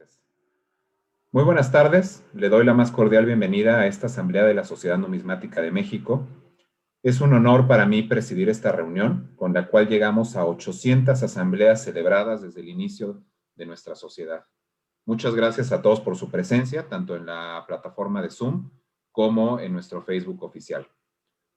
Tres. Muy buenas tardes, le doy la más cordial bienvenida a esta Asamblea de la Sociedad Numismática de México. Es un honor para mí presidir esta reunión, con la cual llegamos a 800 asambleas celebradas desde el inicio de nuestra sociedad. Muchas gracias a todos por su presencia, tanto en la plataforma de Zoom como en nuestro Facebook oficial.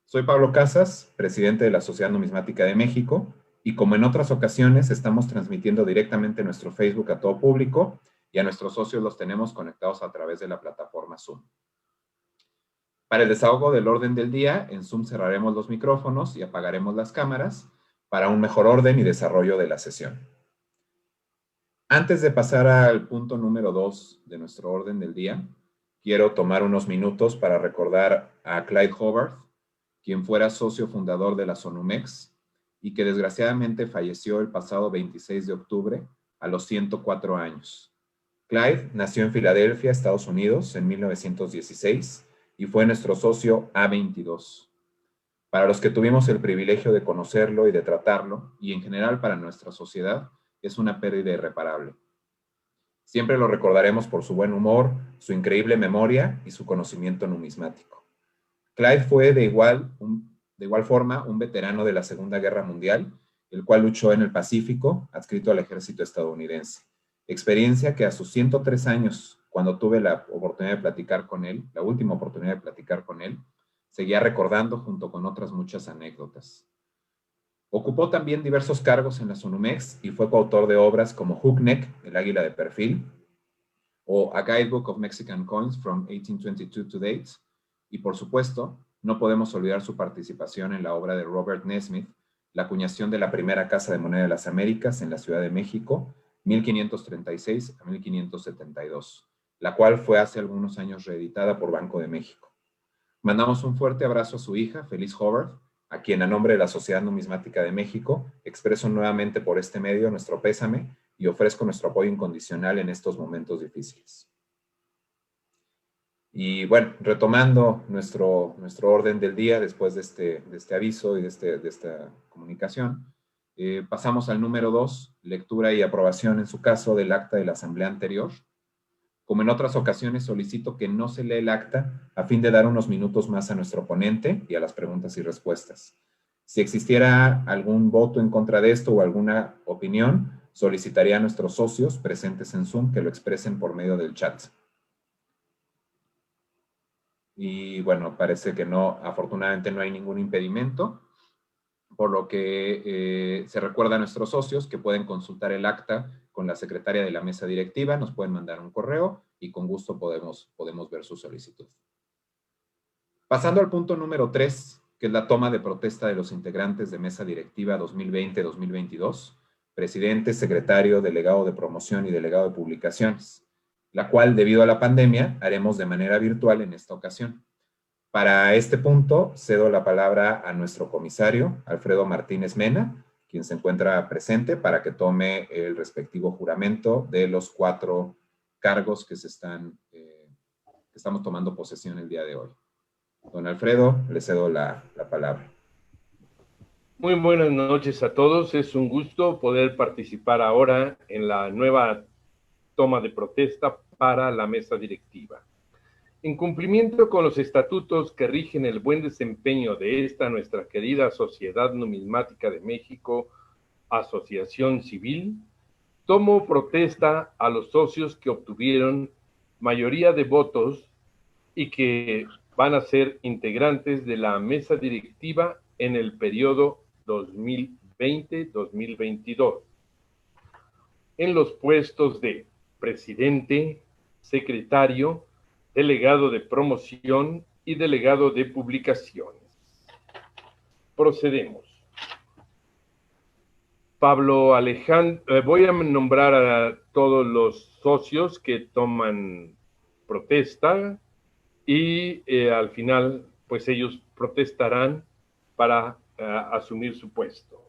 Soy Pablo Casas, presidente de la Sociedad Numismática de México, y como en otras ocasiones estamos transmitiendo directamente nuestro Facebook a todo público y a nuestros socios los tenemos conectados a través de la plataforma Zoom. Para el desahogo del orden del día, en Zoom cerraremos los micrófonos y apagaremos las cámaras para un mejor orden y desarrollo de la sesión. Antes de pasar al punto número 2 de nuestro orden del día, quiero tomar unos minutos para recordar a Clyde Hobart, quien fuera socio fundador de la SONUMEX y que desgraciadamente falleció el pasado 26 de octubre a los 104 años. Clyde nació en Filadelfia, Estados Unidos, en 1916 y fue nuestro socio A22. Para los que tuvimos el privilegio de conocerlo y de tratarlo, y en general para nuestra sociedad, es una pérdida irreparable. Siempre lo recordaremos por su buen humor, su increíble memoria y su conocimiento numismático. Clyde fue de igual forma un veterano de la Segunda Guerra Mundial, el cual luchó en el Pacífico, adscrito al ejército estadounidense. Experiencia que a sus 103 años, cuando tuve la oportunidad de platicar con él, la última oportunidad de platicar con él, seguía recordando junto con otras muchas anécdotas. Ocupó también diversos cargos en la SONUMEX y fue coautor de obras como Hook Neck, el águila de perfil, o A Guidebook of Mexican Coins from 1822 to Date, y por supuesto, no podemos olvidar su participación en la obra de Robert Nesmith, la acuñación de la primera Casa de Moneda de las Américas en la Ciudad de México, 1536 a 1572, la cual fue hace algunos años reeditada por Banco de México. Mandamos un fuerte abrazo a su hija, Feliz Hobart, a quien a nombre de la Sociedad Numismática de México expreso nuevamente por este medio nuestro pésame y ofrezco nuestro apoyo incondicional en estos momentos difíciles. Y bueno, retomando nuestro orden del día después de este aviso y de esta comunicación, pasamos al número 2, lectura y aprobación en su caso del acta de la asamblea anterior. Como en otras ocasiones, solicito que no se lea el acta a fin de dar unos minutos más a nuestro ponente y a las preguntas y respuestas. Si existiera algún voto en contra de esto o alguna opinión, solicitaría a nuestros socios presentes en Zoom que lo expresen por medio del chat. Y bueno, parece que no, afortunadamente no hay ningún impedimento, por lo que se recuerda a nuestros socios que pueden consultar el acta con la secretaria de la mesa directiva, nos pueden mandar un correo y con gusto podemos ver su solicitud. Pasando al punto número 3, que es la toma de protesta de los integrantes de mesa directiva 2020-2022, presidente, secretario, delegado de promoción y delegado de publicaciones, la cual, debido a la pandemia, haremos de manera virtual en esta ocasión. Para este punto, cedo la palabra a nuestro comisario, Alfredo Martínez Mena, quien se encuentra presente para que tome el respectivo juramento de los 4 cargos que estamos tomando posesión el día de hoy. Don Alfredo, le cedo la palabra. Muy buenas noches a todos. Es un gusto poder participar ahora en la nueva toma de protesta para la mesa directiva. En cumplimiento con los estatutos que rigen el buen desempeño de esta nuestra querida Sociedad Numismática de México, Asociación Civil, tomo protesta a los socios que obtuvieron mayoría de votos y que van a ser integrantes de la mesa directiva en el periodo 2020-2022, en los puestos de presidente, secretario, delegado de promoción y delegado de publicaciones. Procedemos. Pablo Alejandro, voy a nombrar a todos los socios que toman protesta y al final, pues ellos protestarán para asumir su puesto.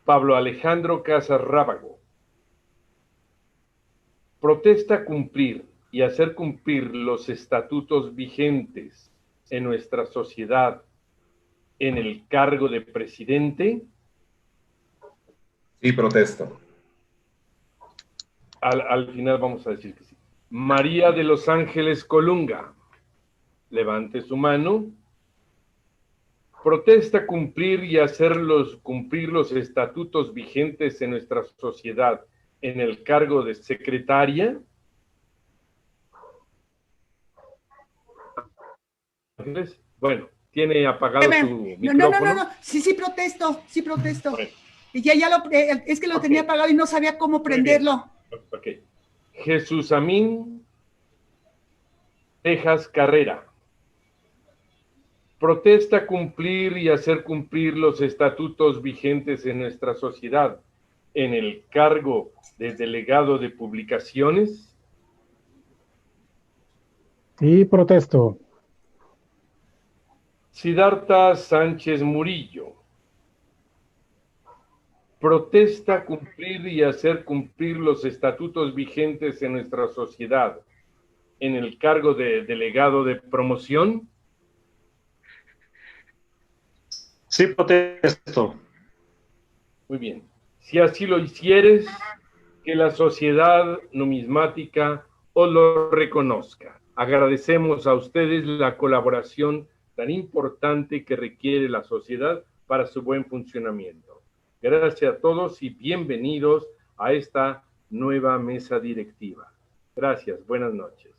Pablo Alejandro Casas Rábago. Protesta cumplir y hacer cumplir los estatutos vigentes en nuestra sociedad en el cargo de presidente. Sí, protesto. Al final vamos a decir que sí. María de los Ángeles Colunga, levante su mano. Protesta cumplir y cumplir los estatutos vigentes en nuestra sociedad en el cargo de secretaria. Bueno, tiene apagado su micrófono. No. Sí protesto. Bueno. Y es que lo tenía apagado y no sabía cómo prenderlo. Ok. Jesús Amín Tejas Carrera. Protesta cumplir y hacer cumplir los estatutos vigentes en nuestra sociedad en el cargo de delegado de publicaciones. Sí, protesto. Siddhartha Sánchez Murillo. Protesta cumplir y hacer cumplir los estatutos vigentes en nuestra sociedad en el cargo de delegado de promoción. Sí, protesto. Muy bien. Si así lo hicieres, que la sociedad numismática os lo reconozca. Agradecemos a ustedes la colaboración tan importante que requiere la sociedad para su buen funcionamiento. Gracias a todos y bienvenidos a esta nueva mesa directiva. Gracias, buenas noches.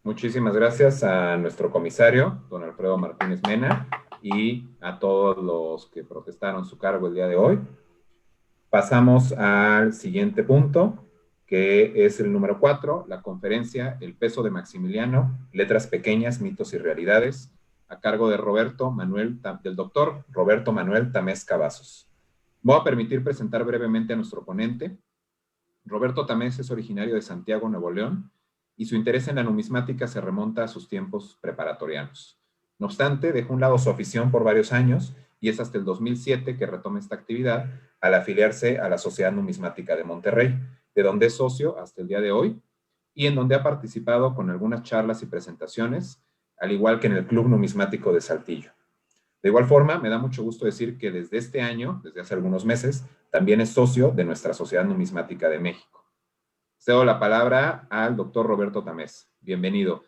Muchísimas gracias a nuestro comisario, don Alfredo Martínez Mena, y a todos los que protestaron su cargo el día de hoy. Pasamos al siguiente punto, que es el número 4, la conferencia El peso de Maximiliano, letras pequeñas, mitos y realidades, a cargo de del doctor Roberto Manuel Tamés Cavazos. Voy a permitir presentar brevemente a nuestro ponente. Roberto Tamés es originario de Santiago, Nuevo León, y su interés en la numismática se remonta a sus tiempos preparatorianos. No obstante, dejó a un lado su afición por varios años y es hasta el 2007 que retoma esta actividad al afiliarse a la Sociedad Numismática de Monterrey, de donde es socio hasta el día de hoy y en donde ha participado con algunas charlas y presentaciones, al igual que en el Club Numismático de Saltillo. De igual forma, me da mucho gusto decir que desde este año, desde hace algunos meses, también es socio de nuestra Sociedad Numismática de México. Cedo la palabra al doctor Roberto Tamés. Bienvenido.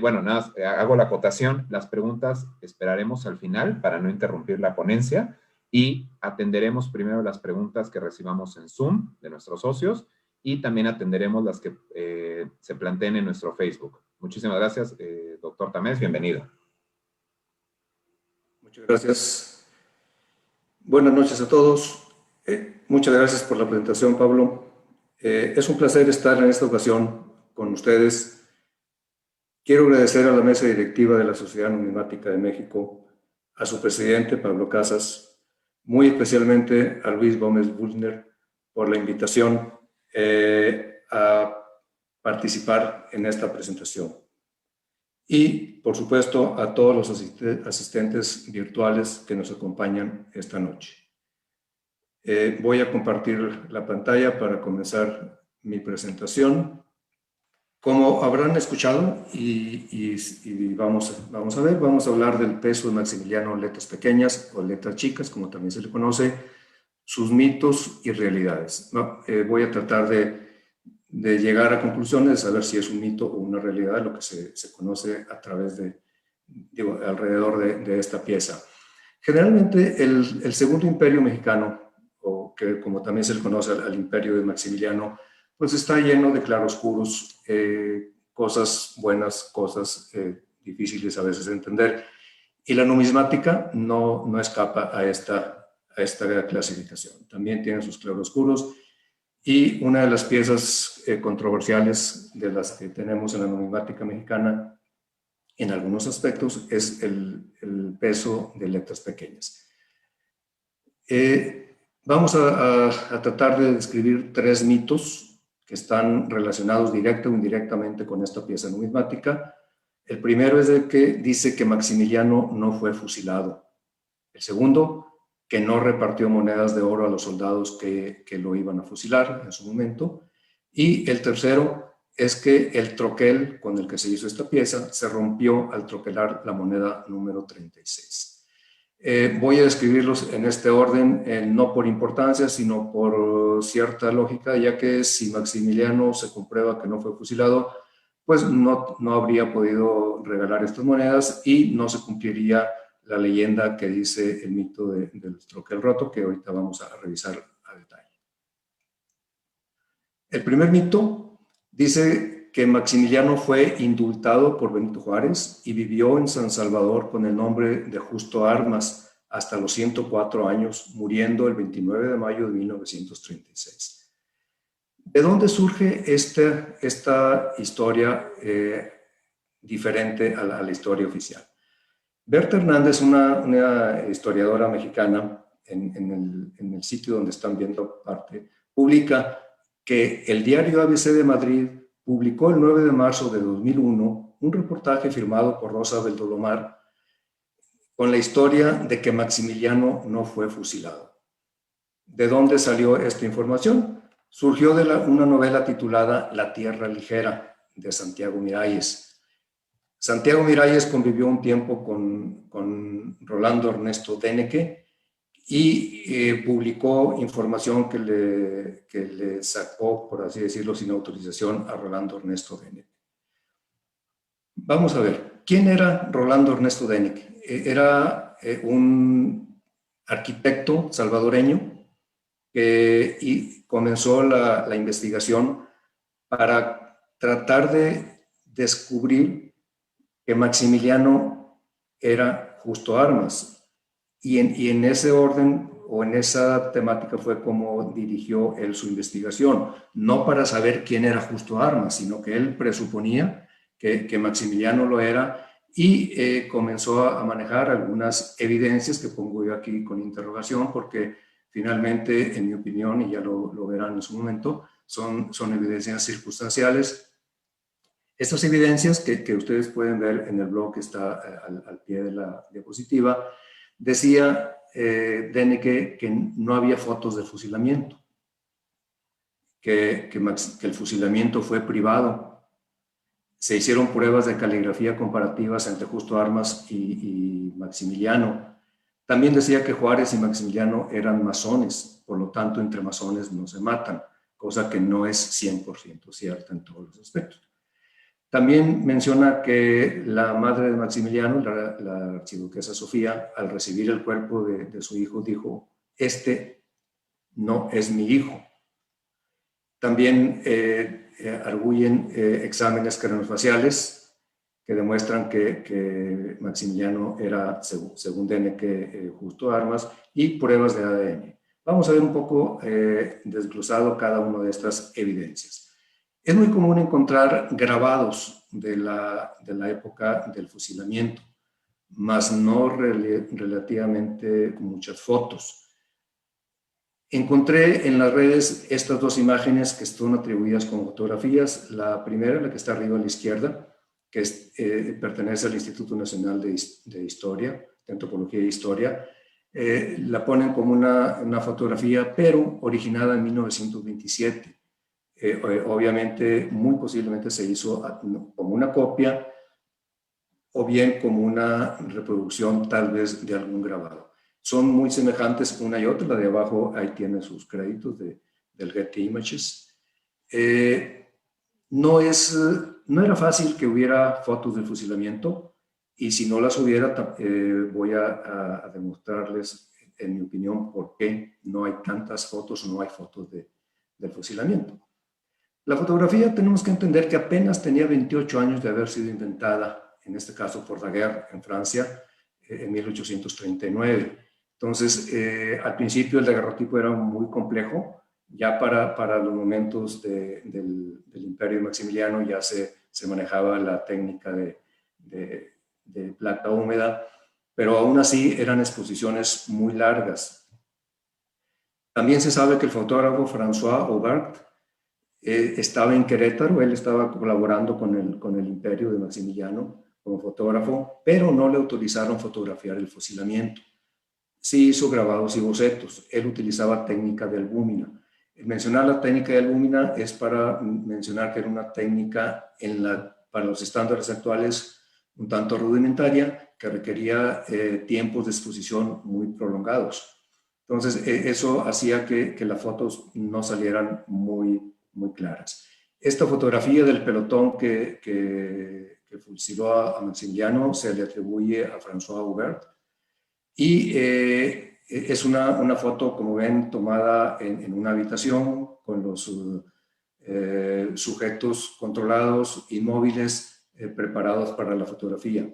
Bueno, nada, hago la acotación. Las preguntas esperaremos al final para no interrumpir la ponencia y atenderemos primero las preguntas que recibamos en Zoom de nuestros socios y también atenderemos las que se planteen en nuestro Facebook. Muchísimas gracias, doctor Tamés. Bienvenido. Muchas gracias. Buenas noches a todos. Muchas gracias por la presentación, Pablo. Es un placer estar en esta ocasión con ustedes. Quiero agradecer a la mesa directiva de la Sociedad Numismática de México, a su presidente, Pablo Casas, muy especialmente a Luis Gómez Bullner por la invitación a participar en esta presentación. Y, por supuesto, a todos los asistentes virtuales que nos acompañan esta noche. Voy a compartir la pantalla para comenzar mi presentación. Como habrán escuchado y vamos a hablar del peso de Maximiliano, letras pequeñas o letras chicas, como también se le conoce, sus mitos y realidades. Voy a tratar de llegar a conclusiones, de saber si es un mito o una realidad, lo que se conoce a través alrededor de esta pieza. Generalmente el Segundo Imperio Mexicano, o que como también se le conoce al Imperio de Maximiliano, pues está lleno de claroscuros, cosas buenas, cosas difíciles a veces de entender. Y la numismática no escapa a esta clasificación. También tiene sus claroscuros. Y una de las piezas controversiales de las que tenemos en la numismática mexicana, en algunos aspectos, es el peso de letras pequeñas. Vamos a tratar de describir 3 mitos que están relacionados directa o indirectamente con esta pieza numismática. El primero es el que dice que Maximiliano no fue fusilado. El segundo, que no repartió monedas de oro a los soldados que lo iban a fusilar en su momento. Y el tercero es que el troquel con el que se hizo esta pieza se rompió al troquelar la moneda número 36. Voy a describirlos en este orden, no por importancia, sino por cierta lógica, ya que si Maximiliano se comprueba que no fue fusilado, pues no habría podido regalar estas monedas y no se cumpliría la leyenda que dice el mito del troquel roto, que ahorita vamos a revisar a detalle. El primer mito dice que Maximiliano fue indultado por Benito Juárez y vivió en San Salvador con el nombre de Justo Armas hasta los 104 años, muriendo el 29 de mayo de 1936. ¿De dónde surge esta historia diferente a la historia oficial? Berta Hernández, una historiadora mexicana, en el sitio donde están viendo parte, publica que el diario ABC de Madrid publicó el 9 de marzo de 2001 un reportaje firmado por Rosa Beldolomar con la historia de que Maximiliano no fue fusilado. ¿De dónde salió esta información? Surgió de una novela titulada La Tierra Ligera, de Santiago Miralles. Santiago Miralles convivió un tiempo con Rolando Ernesto Deneke y publicó información que le sacó, por así decirlo, sin autorización a Rolando Ernesto Deneke. Vamos a ver, ¿quién era Rolando Ernesto Deneke? Era un arquitecto salvadoreño y comenzó la investigación para tratar de descubrir que Maximiliano era Justo Armas. Y en ese orden o en esa temática fue como dirigió él su investigación, no para saber quién era Justo Armas, sino que él presuponía que Maximiliano lo era y comenzó a manejar algunas evidencias que pongo yo aquí con interrogación porque finalmente, en mi opinión, y ya lo verán en su momento, son evidencias circunstanciales. Estas evidencias que ustedes pueden ver en el blog que está al pie de la diapositiva, decía Deneke que no había fotos de fusilamiento, que el fusilamiento fue privado. Se hicieron pruebas de caligrafía comparativas entre Justo Armas y Maximiliano. También decía que Juárez y Maximiliano eran masones, por lo tanto entre masones no se matan, cosa que no es 100% cierta en todos los aspectos. También menciona que la madre de Maximiliano, la archiduquesa Sofía, al recibir el cuerpo de su hijo, dijo, este no es mi hijo. También arguyen exámenes craneofaciales que demuestran que Maximiliano era, según Deneke, Justo Armas, y pruebas de ADN. Vamos a ver un poco desglosado cada una de estas evidencias. Es muy común encontrar grabados de la época del fusilamiento, mas no relativamente muchas fotos. Encontré en las redes estas dos imágenes que son atribuidas como fotografías. La primera, la que está arriba a la izquierda, que pertenece al Instituto Nacional de Historia, de Antropología e Historia. La ponen como una fotografía, pero originada en 1927. Obviamente, muy posiblemente se hizo como una copia o bien como una reproducción tal vez de algún grabado. Son muy semejantes una y otra. La de abajo ahí tiene sus créditos del Getty Images. No era fácil que hubiera fotos del fusilamiento y si no las hubiera voy a demostrarles, en mi opinión, por qué no hay tantas fotos o no hay fotos del fusilamiento. La fotografía tenemos que entender que apenas tenía 28 años de haber sido inventada, en este caso por Daguerre en Francia, en 1839. Entonces, al principio el daguerrotipo era muy complejo, ya para los momentos del imperio Maximiliano ya se manejaba la técnica de plata húmeda, pero aún así eran exposiciones muy largas. También se sabe que el fotógrafo François Aubert estaba en Querétaro, él estaba colaborando con el imperio de Maximiliano como fotógrafo, pero no le autorizaron fotografiar el fusilamiento. Sí hizo grabados y bocetos. Él utilizaba técnica de albúmina. El mencionar la técnica de albúmina es para mencionar que era una técnica para los estándares actuales un tanto rudimentaria que requería tiempos de exposición muy prolongados. Entonces, eso hacía que las fotos no salieran muy claras. Esta fotografía del pelotón que fusiló a Maximiliano se le atribuye a François Hubert, y es una foto, como ven, tomada en una habitación con los sujetos controlados, inmóviles, preparados para la fotografía.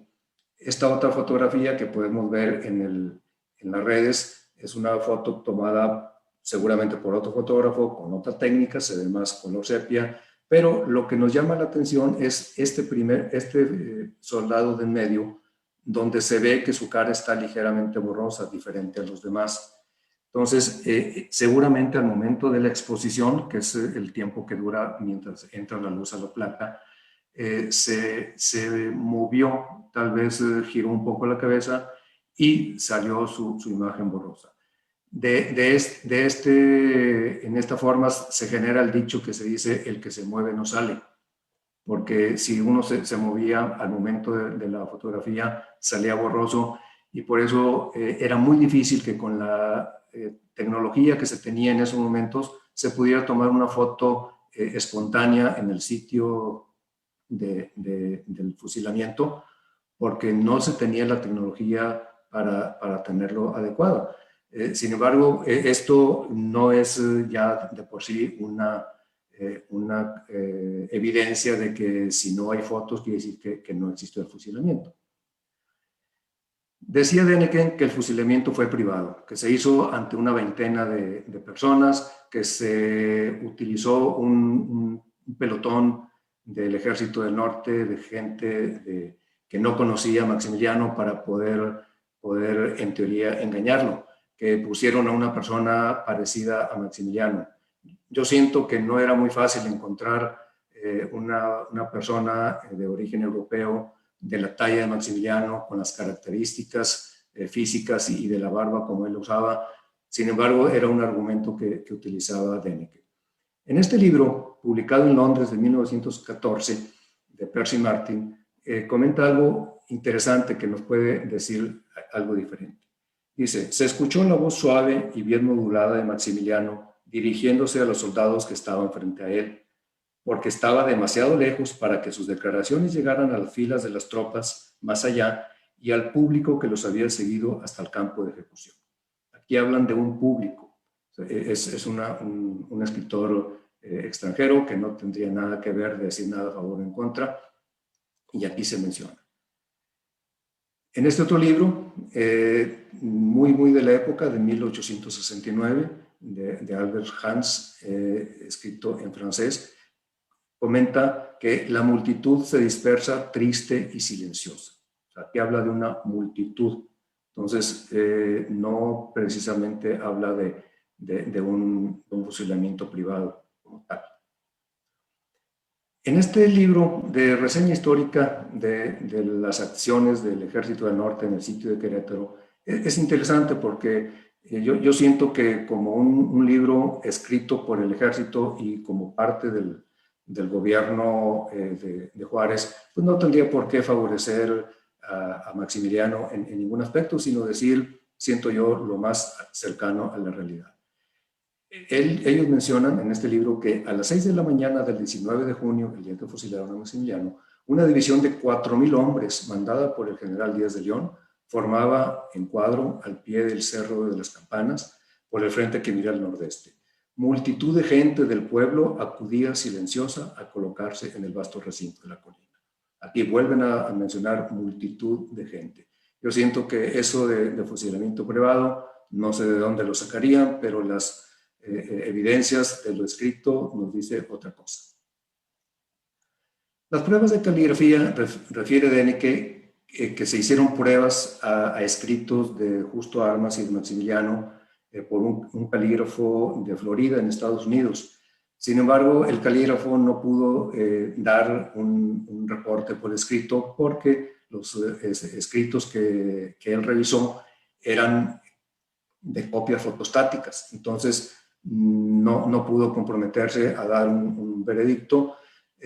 Esta otra fotografía que podemos ver en las redes es una foto tomada seguramente por otro fotógrafo, con otra técnica, se ve más color sepia, pero lo que nos llama la atención es este soldado de en medio, donde se ve que su cara está ligeramente borrosa, diferente a los demás. Entonces, seguramente al momento de la exposición, que es el tiempo que dura mientras entra la luz a la placa, se movió, tal vez giró un poco la cabeza y salió su imagen borrosa. En esta forma se genera el dicho que se dice: el que se mueve no sale, porque si uno se movía al momento de la fotografía salía borroso, y por eso era muy difícil que con la tecnología que se tenía en esos momentos se pudiera tomar una foto espontánea en el sitio del fusilamiento, porque no se tenía la tecnología para tenerlo adecuado. Sin embargo, esto no es ya de por sí una evidencia de que si no hay fotos quiere decir que no existió el fusilamiento. Decía Däniken que el fusilamiento fue privado, que se hizo ante una veintena de personas, que se utilizó un pelotón del Ejército del Norte, de gente que no conocía a Maximiliano, para poder en teoría engañarlo, que pusieron a una persona parecida a Maximiliano. Yo siento que no era muy fácil encontrar una persona de origen europeo de la talla de Maximiliano, con las características físicas y de la barba como él usaba. Sin embargo, era un argumento que utilizaba Däniken. En este libro, publicado en Londres de 1914, de Percy Martin, comenta algo interesante que nos puede decir algo diferente. Dice: se escuchó la voz suave y bien modulada de Maximiliano dirigiéndose a los soldados que estaban frente a él, porque estaba demasiado lejos para que sus declaraciones llegaran a las filas de las tropas más allá y al público que los había seguido hasta el campo de ejecución. Aquí hablan de un público. Es un escritor extranjero que no tendría nada que ver, de decir nada a favor o en contra, y aquí se menciona. En este otro libro, muy de la época, de 1869, de Albert Hans, escrito en francés, comenta que la multitud se dispersa triste y silenciosa. O sea, aquí habla de una multitud. Entonces, no precisamente habla de un fusilamiento privado como tal. En este libro de reseña histórica de las acciones del Ejército del Norte en el sitio de Querétaro, es interesante porque yo siento que como un libro escrito por el ejército y como parte del gobierno de Juárez, pues no tendría por qué favorecer a Maximiliano en ningún aspecto, sino decir, siento yo, lo más cercano a la realidad. Ellos mencionan en este libro que a las 6 de la mañana del 19 de junio, el día que fusilaron a Maximiliano, una división de 4,000 hombres, mandada por el general Díaz de León, formaba en cuadro al pie del Cerro de las Campanas, por el frente que mira al nordeste. Multitud de gente del pueblo acudía silenciosa a colocarse en el vasto recinto de la colina. Aquí vuelven a mencionar multitud de gente. Yo siento que eso de fusilamiento privado, no sé de dónde lo sacarían, pero las evidencias de lo escrito nos dice otra cosa. Las pruebas de caligrafía, refiere Däniken, que se hicieron pruebas a escritos de Justo Armas y de Maximiliano por un calígrafo de Florida, en Estados Unidos. Sin embargo, el calígrafo no pudo dar un reporte por escrito, porque los escritos que él revisó eran de copias fotostáticas. Entonces, no pudo comprometerse a dar un veredicto.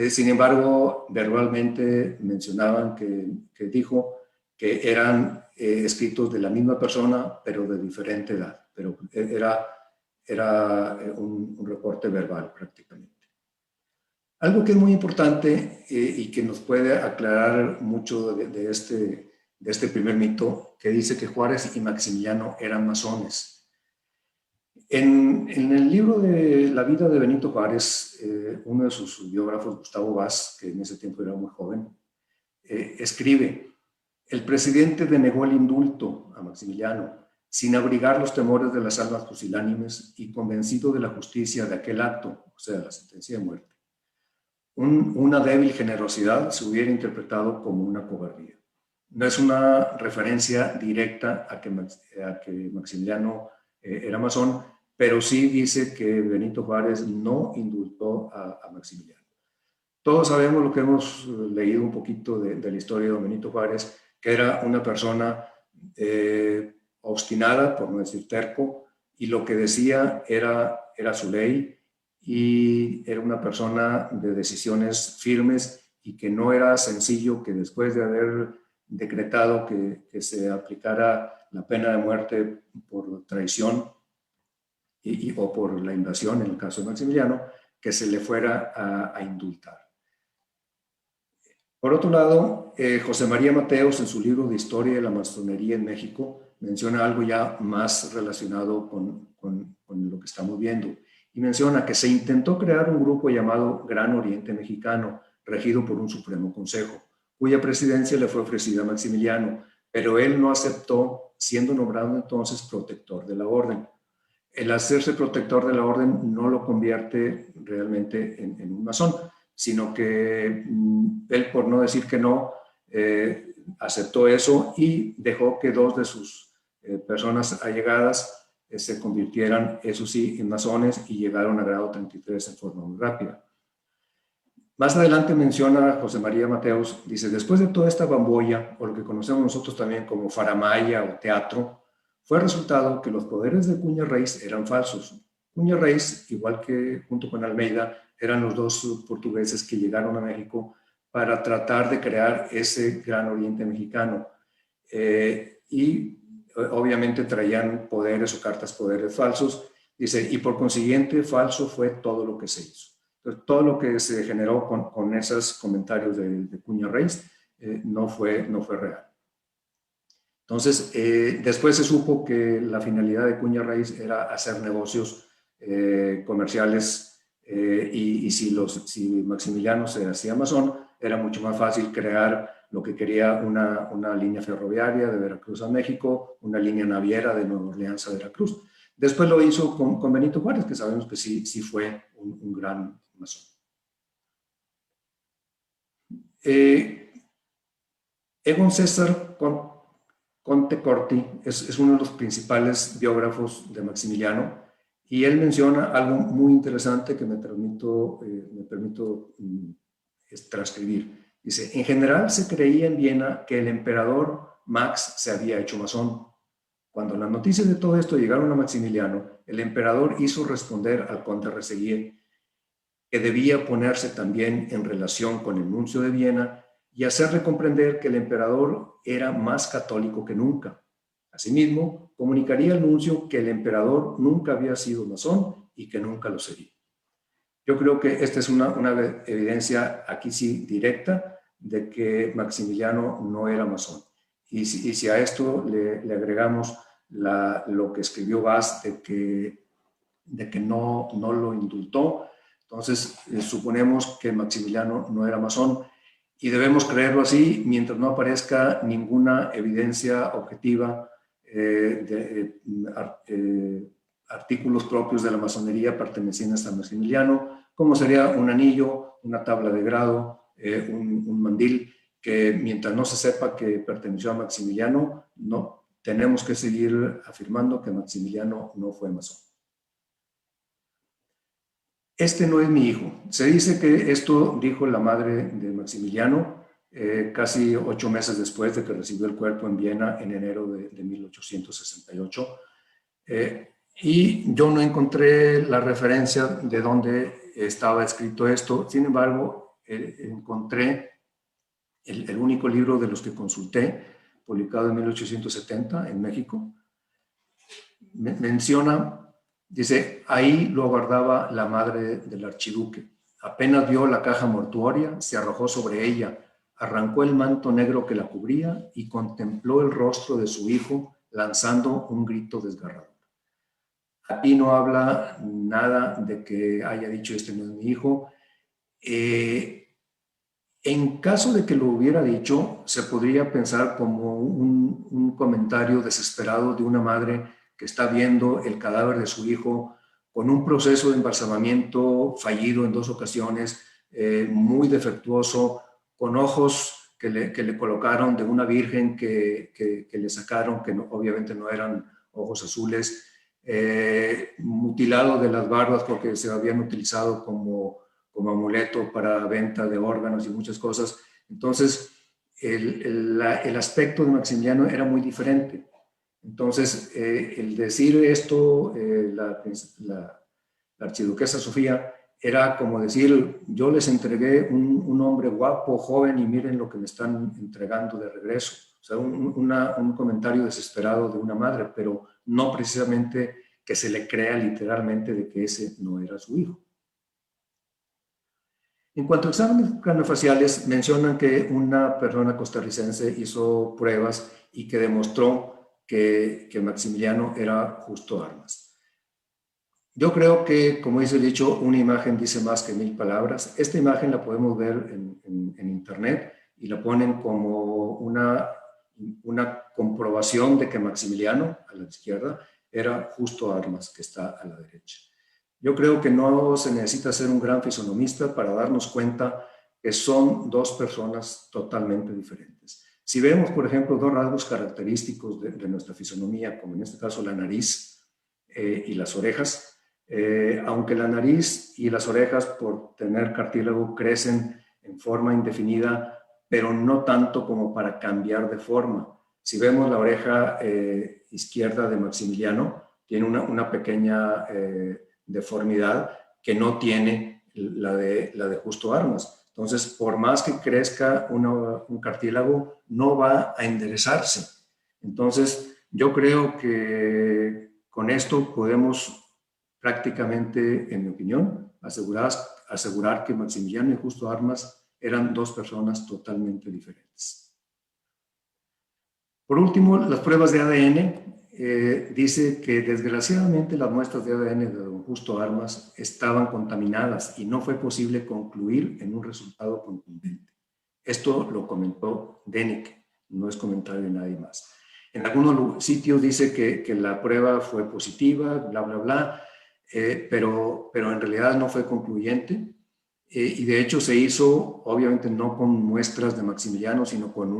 Sin embargo, verbalmente mencionaban que dijo que eran escritos de la misma persona, pero de diferente edad. Pero era un reporte verbal prácticamente. Algo que es muy importante y que nos puede aclarar mucho de este primer mito, que dice que Juárez y Maximiliano eran masones. En el libro de la vida de Benito Juárez, uno de sus biógrafos, Gustavo Vaz, que en ese tiempo era muy joven, escribe: el presidente denegó el indulto a Maximiliano sin abrigar los temores de las almas pusilánimes y convencido de la justicia de aquel acto, o sea, la sentencia de muerte. Una débil generosidad se hubiera interpretado como una cobardía. No es una referencia directa a que Maximiliano era masón, pero sí dice que Benito Juárez no indultó a Maximiliano. Todos sabemos lo que hemos leído un poquito de la historia de Benito Juárez, que era una persona obstinada, por no decir terco, y lo que decía era su ley, y era una persona de decisiones firmes y que no era sencillo que después de haber decretado que se aplicara la pena de muerte por traición o por la invasión, en el caso de Maximiliano, que se le fuera a indultar. Por otro lado, José María Mateos, en su libro de Historia de la Masonería en México, menciona algo ya más relacionado con lo que estamos viendo, y menciona que se intentó crear un grupo llamado Gran Oriente Mexicano, regido por un Supremo Consejo, cuya presidencia le fue ofrecida a Maximiliano, pero él no aceptó, siendo nombrado entonces protector de la orden. El hacerse protector de la orden no lo convierte realmente en un masón, sino que él, por no decir que no, aceptó eso y dejó que dos de sus personas allegadas se convirtieran, eso sí, en masones y llegaron a grado 33 en forma muy rápida. Más adelante menciona José María Mateos, dice: después de toda esta bambolla, o lo que conocemos nosotros también como faramaya o teatro, fue resultado que los poderes de Cuña Reis eran falsos. Cuña Reis, igual que junto con Almeida, eran los dos portugueses que llegaron a México para tratar de crear ese Gran Oriente Mexicano. Y obviamente traían poderes o cartas poderes falsos. Dice, y por consiguiente falso fue todo lo que se hizo. Entonces, todo lo que se generó con esos comentarios de Cuña Reis no fue real. Entonces, después se supo que la finalidad de Cuña Reis era hacer negocios comerciales y si Maximiliano se hacía masón, era mucho más fácil crear lo que quería una línea ferroviaria de Veracruz a México, una línea naviera de Nueva Orleans a Veracruz. Después lo hizo con Benito Juárez, que sabemos que sí fue un gran masón. Egon César Conte Corti es uno de los principales biógrafos de Maximiliano, y él menciona algo muy interesante que me permito transcribir. Dice, en general se creía en Viena que el emperador Max se había hecho masón. Cuando las noticias de todo esto llegaron a Maximiliano, el emperador hizo responder al conde Resseguier que debía ponerse también en relación con el nuncio de Viena y hacerle comprender que el emperador era más católico que nunca. Asimismo, comunicaría al nuncio que el emperador nunca había sido masón y que nunca lo sería. Yo creo que esta es una evidencia aquí sí directa de que Maximiliano no era masón. Y si a esto le agregamos lo que escribió Vaz de que no lo indultó, entonces suponemos que Maximiliano no era masón y debemos creerlo así mientras no aparezca ninguna evidencia objetiva artículos propios de la masonería pertenecientes a Maximiliano, como sería un anillo, una tabla de grado, un mandil, que mientras no se sepa que perteneció a Maximiliano, no tenemos que seguir afirmando que Maximiliano no fue masón. Este no es mi hijo. Se dice que esto dijo la madre de Maximiliano casi 8 meses después de que recibió el cuerpo en Viena en enero de 1868. Y yo no encontré la referencia de dónde estaba escrito esto. Sin embargo, encontré el único libro de los que consulté, publicado en 1870 en México, menciona, dice, ahí lo aguardaba la madre del archiduque. Apenas vio la caja mortuoria, se arrojó sobre ella, arrancó el manto negro que la cubría y contempló el rostro de su hijo lanzando un grito desgarrador. Aquí no habla nada de que haya dicho este no es mi hijo. En caso de que lo hubiera dicho, se podría pensar como un comentario desesperado de una madre que está viendo el cadáver de su hijo con un proceso de embalsamamiento fallido en 2 ocasiones, muy defectuoso, con ojos que le colocaron de una virgen que le sacaron, que no, obviamente no eran ojos azules, mutilado de las barbas porque se habían utilizado como amuleto para venta de órganos y muchas cosas. Entonces, el aspecto de Maximiliano era muy diferente. Entonces, el decir esto, la archiduquesa Sofía, era como decir, yo les entregué un hombre guapo, joven, y miren lo que me están entregando de regreso. O sea, un comentario desesperado de una madre, pero no precisamente que se le crea literalmente de que ese no era su hijo. En cuanto a exámenes craneofaciales, mencionan que una persona costarricense hizo pruebas y que demostró que Maximiliano era Justo Armas. Yo creo que, como dice el dicho, una imagen dice más que 1000 palabras. Esta imagen la podemos ver en internet y la ponen como una comprobación de que Maximiliano, a la izquierda, era Justo Armas, que está a la derecha. Yo creo que no se necesita ser un gran fisonomista para darnos cuenta que son 2 personas totalmente diferentes. Si vemos, por ejemplo, 2 rasgos característicos de nuestra fisonomía, como en este caso la nariz y las orejas, aunque la nariz y las orejas, por tener cartílago, crecen en forma indefinida, pero no tanto como para cambiar de forma. Si vemos la oreja izquierda de Maximiliano, tiene una pequeña deformidad que no tiene la de Justo Armas. Entonces, por más que crezca un cartílago, no va a enderezarse. Entonces, yo creo que con esto podemos prácticamente, en mi opinión, asegurar que Maximiliano y Justo Armas eran 2 personas totalmente diferentes. Por último, las pruebas de ADN. Dice que desgraciadamente las muestras de ADN de don Justo Armas estaban contaminadas y no fue posible concluir en un resultado contundente. Esto lo comentó Denick, no es comentario de nadie más. En algunos sitios dice que la prueba fue positiva, bla, bla, bla, pero en realidad no fue concluyente. Y de hecho se hizo, obviamente no con muestras de Maximiliano, sino con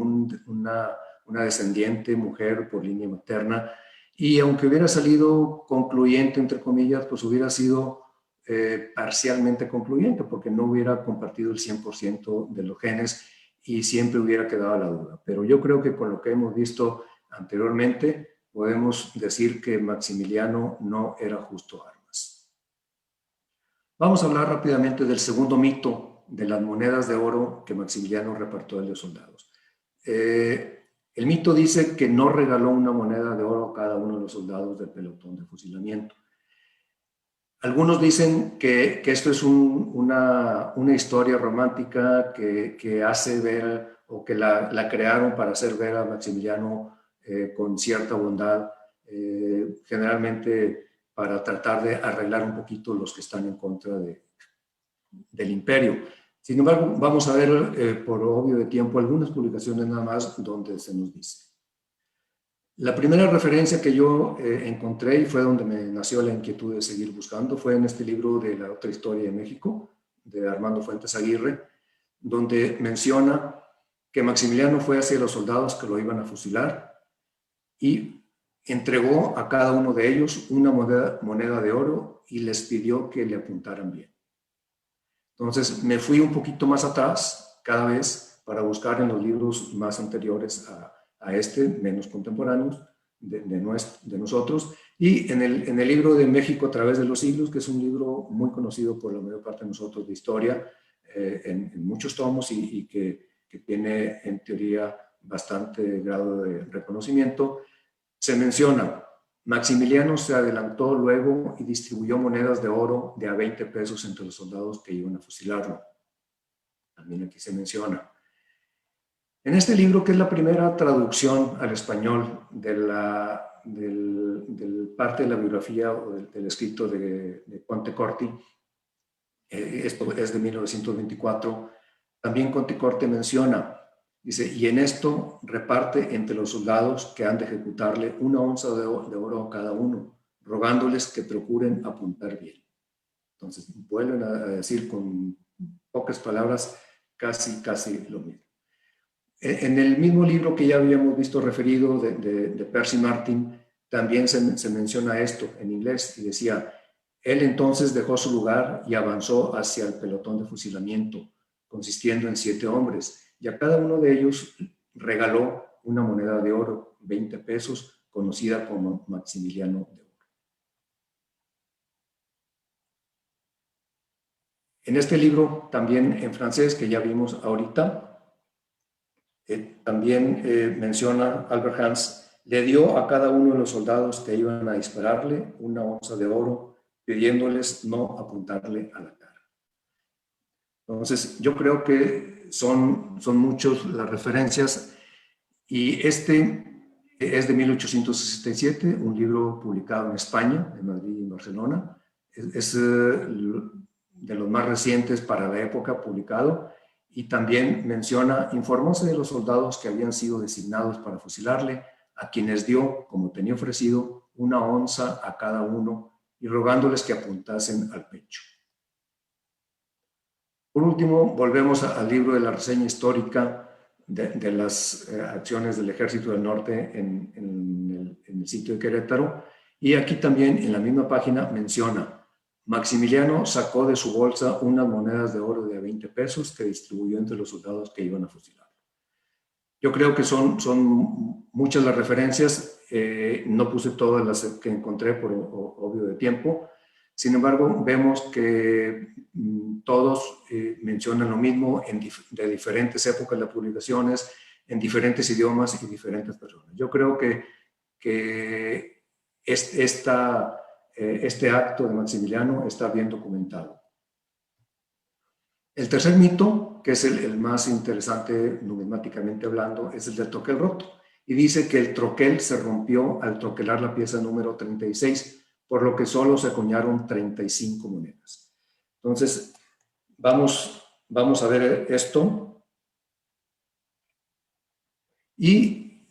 una descendiente mujer por línea materna. Y aunque hubiera salido concluyente, entre comillas, pues hubiera sido parcialmente concluyente, porque no hubiera compartido el 100% de los genes y siempre hubiera quedado la duda. Pero yo creo que con lo que hemos visto anteriormente, podemos decir que Maximiliano no era Justo Armas. Vamos a hablar rápidamente del segundo mito de las monedas de oro que Maximiliano repartió a los soldados. El mito dice que no regaló una moneda de oro a cada uno de los soldados del pelotón de fusilamiento. Algunos dicen que esto es una historia romántica que hace ver, o que la crearon para hacer ver a Maximiliano con cierta bondad, generalmente para tratar de arreglar un poquito los que están en contra del imperio. Sin embargo, vamos a ver, por obvio de tiempo, algunas publicaciones nada más donde se nos dice. La primera referencia que yo encontré, y fue donde me nació la inquietud de seguir buscando, fue en este libro de La otra historia de México, de Armando Fuentes Aguirre, donde menciona que Maximiliano fue hacia los soldados que lo iban a fusilar y entregó a cada uno de ellos una moneda de oro y les pidió que le apuntaran bien. Entonces me fui un poquito más atrás cada vez para buscar en los libros más anteriores a este, menos contemporáneos de nosotros, y en el libro de México a través de los siglos, que es un libro muy conocido por la mayor parte de nosotros de historia, en muchos tomos y que tiene en teoría bastante grado de reconocimiento, se menciona: Maximiliano se adelantó luego y distribuyó monedas de oro de a 20 pesos entre los soldados que iban a fusilarlo. También aquí se menciona. En este libro, que es la primera traducción al español del parte de la biografía o del escrito de Conte-Corti, esto es de 1924, también Conte-Corti menciona, dice: y en esto reparte entre los soldados que han de ejecutarle 1 onza de oro a cada uno, rogándoles que procuren apuntar bien. Entonces, vuelven a decir con pocas palabras casi lo mismo. En el mismo libro que ya habíamos visto referido de Percy Martin, también se menciona esto en inglés y decía: él entonces dejó su lugar y avanzó hacia el pelotón de fusilamiento, consistiendo en 7 hombres, y a cada uno de ellos regaló una moneda de oro, 20 pesos, conocida como Maximiliano de oro. En este libro, también en francés, que ya vimos ahorita, también menciona Albert Hans: le dio a cada uno de los soldados que iban a dispararle 1 onza de oro, pidiéndoles no apuntarle a la cara. Entonces, yo creo que son muchas las referencias, y este es de 1867, un libro publicado en España, en Madrid y en Barcelona. Es de los más recientes para la época publicado, y también menciona: informóse de los soldados que habían sido designados para fusilarle, a quienes dio, como tenía ofrecido, 1 onza a cada uno, y rogándoles que apuntasen al pecho. Por último, volvemos al libro de la reseña histórica de las acciones del Ejército del Norte en el sitio de Querétaro, y aquí también en la misma página menciona: Maximiliano sacó de su bolsa unas monedas de oro de a 20 pesos que distribuyó entre los soldados que iban a fusilar. Yo creo que son muchas las referencias, no puse todas las que encontré por obvio de tiempo. Sin embargo, vemos que todos mencionan lo mismo de diferentes épocas de publicaciones, en diferentes idiomas y diferentes personas. Yo creo que este acto de Maximiliano está bien documentado. El tercer mito, que es el más interesante numismáticamente hablando, es el del troquel roto. Y dice que el troquel se rompió al troquelar la pieza número 36, por lo que solo se acuñaron 35 monedas. Entonces, vamos a ver esto. ¿Y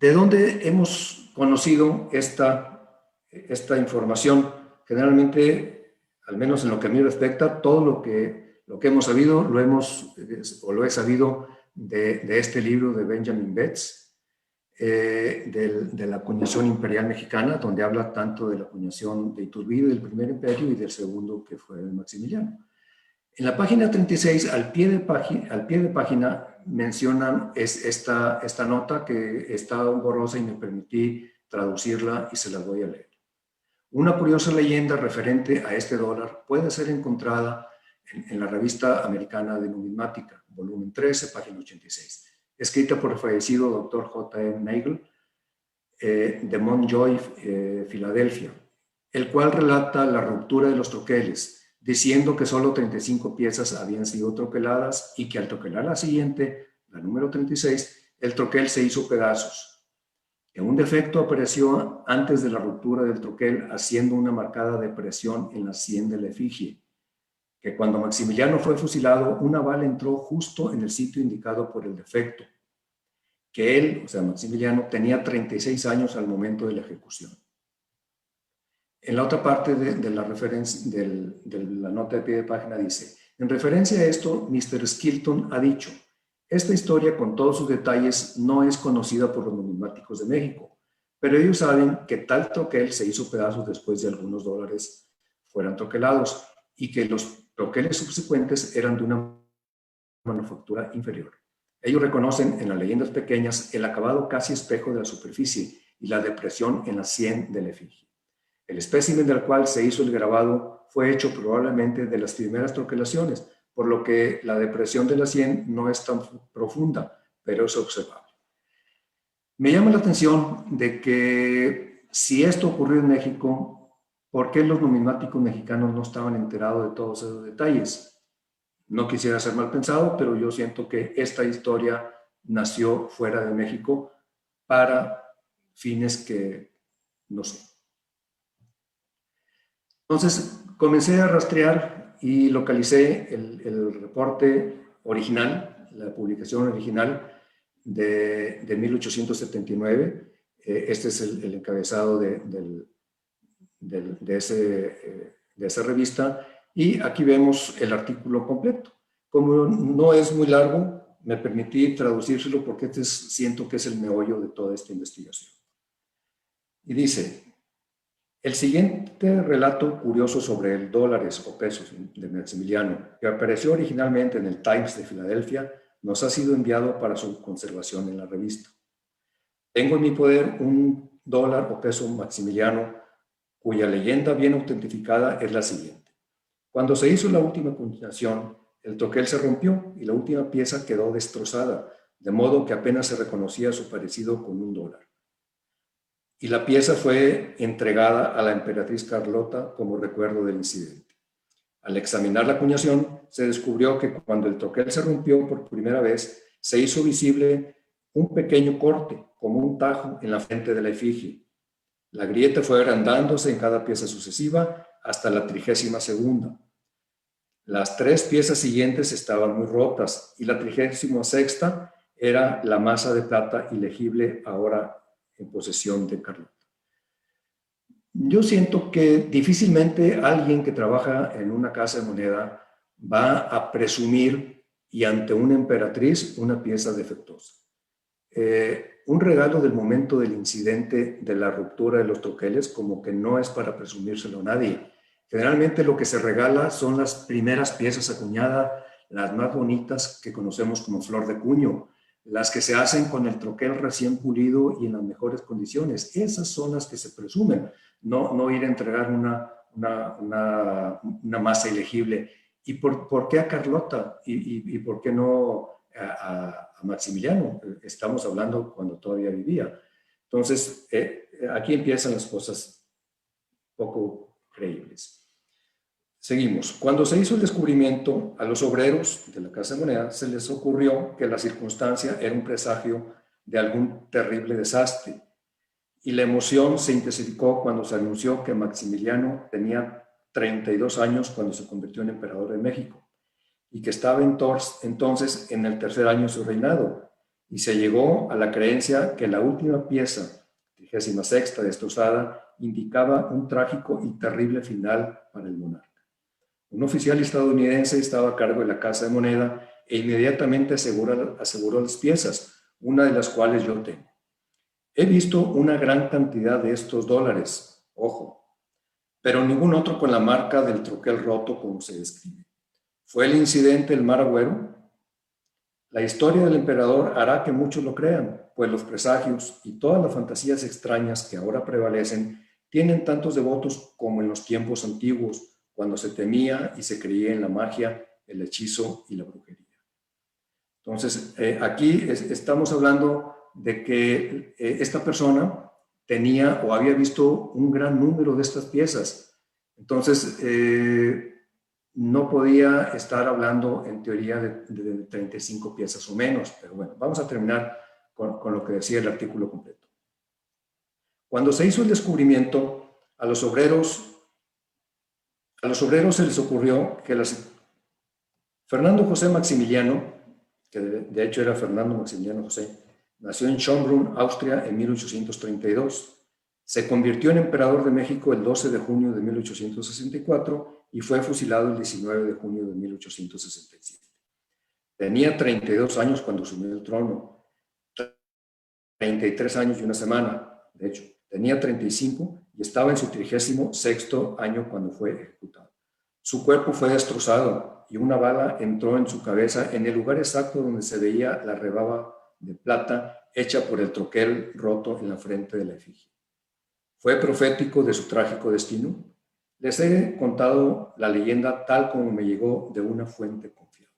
de dónde hemos conocido esta información? Generalmente, al menos en lo que a mí respecta, todo lo que hemos sabido lo he sabido de este libro de Benjamin Betts, de la acuñación imperial mexicana, donde habla tanto de la acuñación de Iturbide del primer imperio y del segundo, que fue Maximiliano. En la página 36, al pie de página mencionan esta nota, que está borrosa y me permití traducirla y se la voy a leer. Una curiosa leyenda referente a este dólar puede ser encontrada en la revista americana de numismática, volumen 13, página 86, escrita por el fallecido Dr. J.M. Nagel, de Montjoy, Filadelfia, el cual relata la ruptura de los troqueles, diciendo que solo 35 piezas habían sido troqueladas y que al troquelar la siguiente, la número 36, el troquel se hizo pedazos. Que un defecto apareció antes de la ruptura del troquel, haciendo una marcada depresión en la sien de la efigie. Que cuando Maximiliano fue fusilado, una bala entró justo en el sitio indicado por el defecto. Que él, o sea, Maximiliano, tenía 36 años al momento de la ejecución. En la otra parte de la referencia, de la nota de pie de página dice: en referencia a esto, Mr. Skilton ha dicho: esta historia con todos sus detalles no es conocida por los numismáticos de México, pero ellos saben que tal troquel se hizo pedazos después de algunos dólares fueran troquelados y que los troqueles subsecuentes eran de una manufactura inferior. Ellos reconocen en las leyendas pequeñas el acabado casi espejo de la superficie y la depresión en la sien de la efigie. El espécimen del cual se hizo el grabado fue hecho probablemente de las primeras troquelaciones, por lo que la depresión de la sien no es tan profunda, pero es observable. Me llama la atención de que si esto ocurrió en México, ¿por qué los numismáticos mexicanos no estaban enterados de todos esos detalles? No quisiera ser mal pensado, pero yo siento que esta historia nació fuera de México para fines que no sé. Entonces, comencé a rastrear y localicé el reporte original, la publicación original de 1879. Este es el encabezado de esa revista, y aquí vemos el artículo completo. Como no es muy largo, me permití traducírselo porque siento que es el meollo de toda esta investigación. Y dice: el siguiente relato curioso sobre el dólares o pesos de Maximiliano, que apareció originalmente en el Times de Filadelfia, nos ha sido enviado para su conservación en la revista. Tengo en mi poder un dólar o peso maximiliano cuya leyenda bien autentificada es la siguiente. Cuando se hizo la última acuñación, el troquel se rompió y la última pieza quedó destrozada, de modo que apenas se reconocía su parecido con un dólar. Y la pieza fue entregada a la emperatriz Carlota como recuerdo del incidente. Al examinar la acuñación, se descubrió que cuando el troquel se rompió por primera vez, se hizo visible un pequeño corte, como un tajo en la frente de la efigie. La grieta fue agrandándose en cada pieza sucesiva hasta la 32ª. Las 3 piezas siguientes estaban muy rotas y la 36ª era la masa de plata ilegible ahora en posesión de Carlota. Yo siento que difícilmente alguien que trabaja en una casa de moneda va a presumir y ante una emperatriz una pieza defectuosa. Un regalo del momento del incidente de la ruptura de los troqueles como que no es para presumírselo a nadie. Generalmente lo que se regala son las primeras piezas acuñadas, las más bonitas que conocemos como flor de cuño, las que se hacen con el troquel recién pulido y en las mejores condiciones. Esas son las que se presumen, no ir a entregar una masa ilegible. ¿Y por qué a Carlota? ¿Y por qué no a Maximiliano? Estamos hablando cuando todavía vivía. Entonces, aquí empiezan las cosas poco creíbles. Seguimos. Cuando se hizo el descubrimiento, a los obreros de la Casa de Moneda se les ocurrió que la circunstancia era un presagio de algún terrible desastre, y la emoción se intensificó cuando se anunció que Maximiliano tenía 32 años cuando se convirtió en emperador de México y que estaba entonces en el 3er año de su reinado, y se llegó a la creencia que la última pieza, 36ª destrozada, indicaba un trágico y terrible final para el monarca. Un oficial estadounidense estaba a cargo de la Casa de Moneda e inmediatamente aseguró las piezas, una de las cuales yo tengo. He visto una gran cantidad de estos dólares, ojo, pero ningún otro con la marca del troquel roto como se describe. ¿Fue el incidente el Mar Agüero? La historia del emperador hará que muchos lo crean, pues los presagios y todas las fantasías extrañas que ahora prevalecen tienen tantos devotos como en los tiempos antiguos, cuando se temía y se creía en la magia, el hechizo y la brujería. Entonces, aquí estamos hablando de que esta persona tenía o había visto un gran número de estas piezas. Entonces, no podía estar hablando en teoría de 35 piezas o menos, pero bueno, vamos a terminar con lo que decía el artículo completo. Cuando se hizo el descubrimiento, a los obreros se les ocurrió que Fernando José Maximiliano, que de hecho era Fernando Maximiliano José, nació en Schönbrunn, Austria, en 1832. Se convirtió en emperador de México el 12 de junio de 1864 y fue fusilado el 19 de junio de 1867. Tenía 32 años cuando asumió el trono, 33 años y una semana, de hecho. Tenía 35 y estaba en su 36º año cuando fue ejecutado. Su cuerpo fue destrozado y una bala entró en su cabeza en el lugar exacto donde se veía la rebaba de plata hecha por el troquel roto en la frente de la efigie. ¿Fue profético de su trágico destino? Les he contado la leyenda tal como me llegó de una fuente confiable.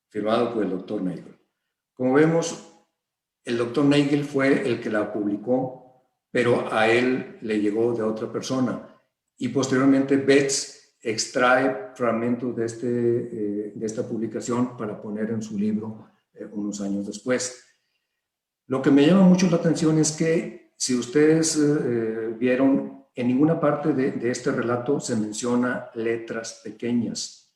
Firmado por el doctor Nagel. Como vemos, El doctor Nagel fue el que la publicó, pero a él le llegó de otra persona. Y posteriormente Betts extrae fragmentos de esta publicación para poner en su libro unos años después. Lo que me llama mucho la atención es que, si ustedes vieron, en ninguna parte de este relato se menciona letras pequeñas.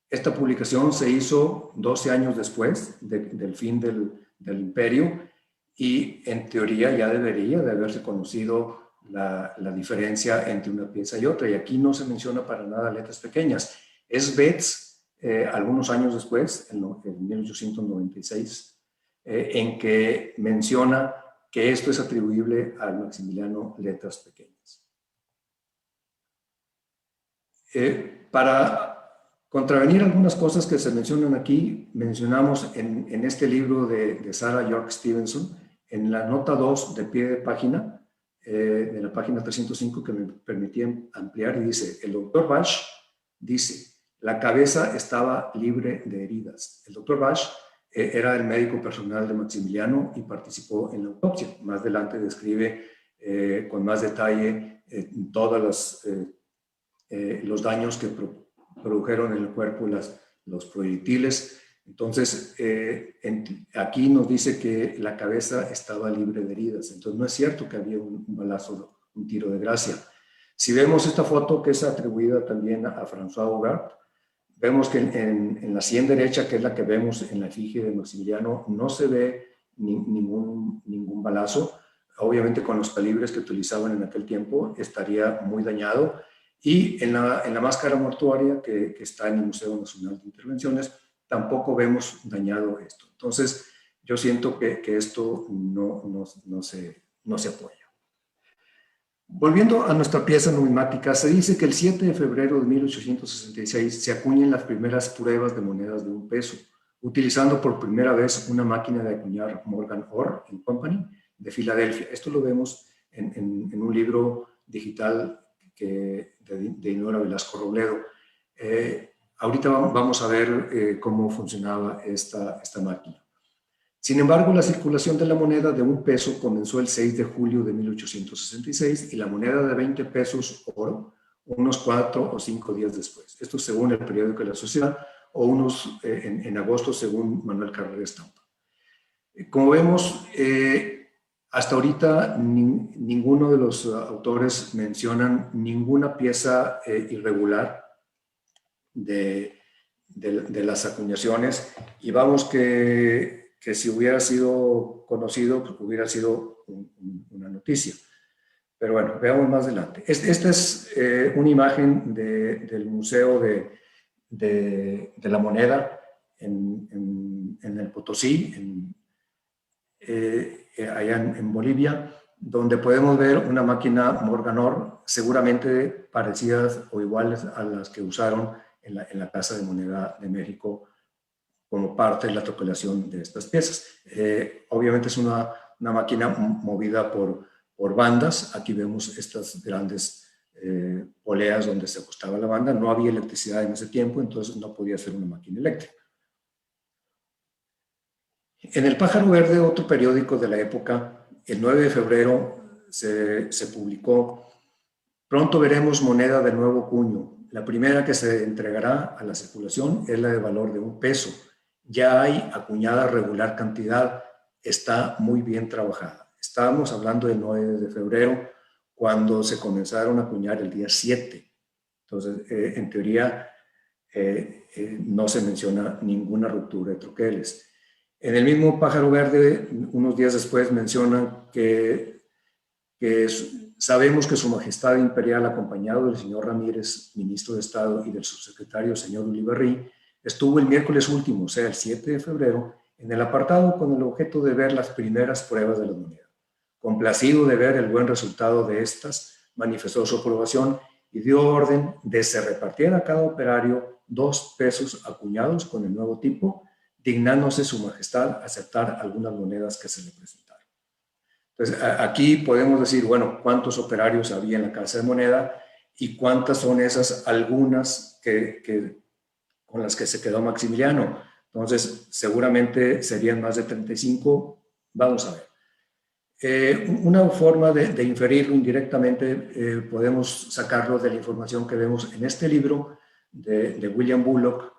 Esta publicación se hizo 12 años después del fin del imperio, y en teoría ya debería de haberse conocido la diferencia entre una pieza y otra, y aquí no se menciona para nada letras pequeñas. Es Betts, algunos años después, en 1896, en que menciona que esto es atribuible al Maximiliano letras pequeñas. Para contravenir algunas cosas que se mencionan aquí, mencionamos en este libro de Sarah York Stevenson, en la nota 2 de pie de página, de la página 305, que me permití ampliar, y dice: el doctor Basch dice, la cabeza estaba libre de heridas. El doctor Basch era el médico personal de Maximiliano y participó en la autopsia. Más adelante describe con más detalle todos los daños que produjeron en el cuerpo los proyectiles. Entonces, aquí nos dice que la cabeza estaba libre de heridas. Entonces, no es cierto que había un balazo, un tiro de gracia. Si vemos esta foto, que es atribuida también a François Hogarth, vemos que en la sien derecha, que es la que vemos en la efigie de Maximiliano, no se ve ningún balazo. Obviamente, con los calibres que utilizaban en aquel tiempo, estaría muy dañado. Y en la máscara mortuaria que está en el Museo Nacional de Intervenciones, tampoco vemos dañado esto. Entonces, yo siento que esto no se apoya. Volviendo a nuestra pieza numismática, se dice que el 7 de febrero de 1866 se acuñan las primeras pruebas de monedas de $1, utilizando por primera vez una máquina de acuñar Morgan Orr & Company de Filadelfia. Esto lo vemos en un libro digital de Inora Velasco Robledo. Ahorita vamos a ver cómo funcionaba esta máquina. Sin embargo, la circulación de la moneda de $1 comenzó el 6 de julio de 1866 y la moneda de 20 pesos oro unos 4 o 5 días después. Esto según el periódico de la Sociedad, o unos en agosto según Manuel Carrera Estampa. Como vemos, hasta ahorita ninguno de los autores mencionan ninguna pieza irregular de las acuñaciones, y vamos que si hubiera sido conocido, pues hubiera sido una noticia. Pero bueno, veamos más adelante. Esta es una imagen del Museo de la Moneda en el Potosí, allá en Bolivia, donde podemos ver una máquina Morgan Orr, seguramente parecidas o iguales a las que usaron en la Casa de Moneda de México como parte de la trocolación de estas piezas. Obviamente es una máquina movida por bandas. Aquí vemos estas grandes poleas donde se ajustaba la banda. No había electricidad en ese tiempo, entonces no podía ser una máquina eléctrica. En El Pájaro Verde, otro periódico de la época, el 9 de febrero se publicó: pronto veremos moneda de nuevo cuño. La primera que se entregará a la circulación es la de valor de $1. Ya hay acuñada regular cantidad, está muy bien trabajada. Estábamos hablando del 9 de febrero, cuando se comenzaron a acuñar el día 7. Entonces, en teoría, no se menciona ninguna ruptura de troqueles. En el mismo Pájaro Verde, unos días después, mencionan que sabemos que Su Majestad Imperial, acompañado del señor Ramírez, ministro de Estado, y del subsecretario señor Ulibarri, estuvo el miércoles último, o sea, el 7 de febrero, en el apartado con el objeto de ver las primeras pruebas de la moneda. Complacido de ver el buen resultado de estas, manifestó su aprobación y dio orden de se repartiera a cada operario $2 acuñados con el nuevo tipo, dignándose Su Majestad aceptar algunas monedas que se le presentaron. Entonces, aquí podemos decir, bueno, cuántos operarios había en la Casa de Moneda y cuántas son esas algunas con las que se quedó Maximiliano. Entonces, seguramente serían más de 35, Vamos a ver. Una forma de inferirlo indirectamente podemos sacarlo de la información que vemos en este libro de William Bullock,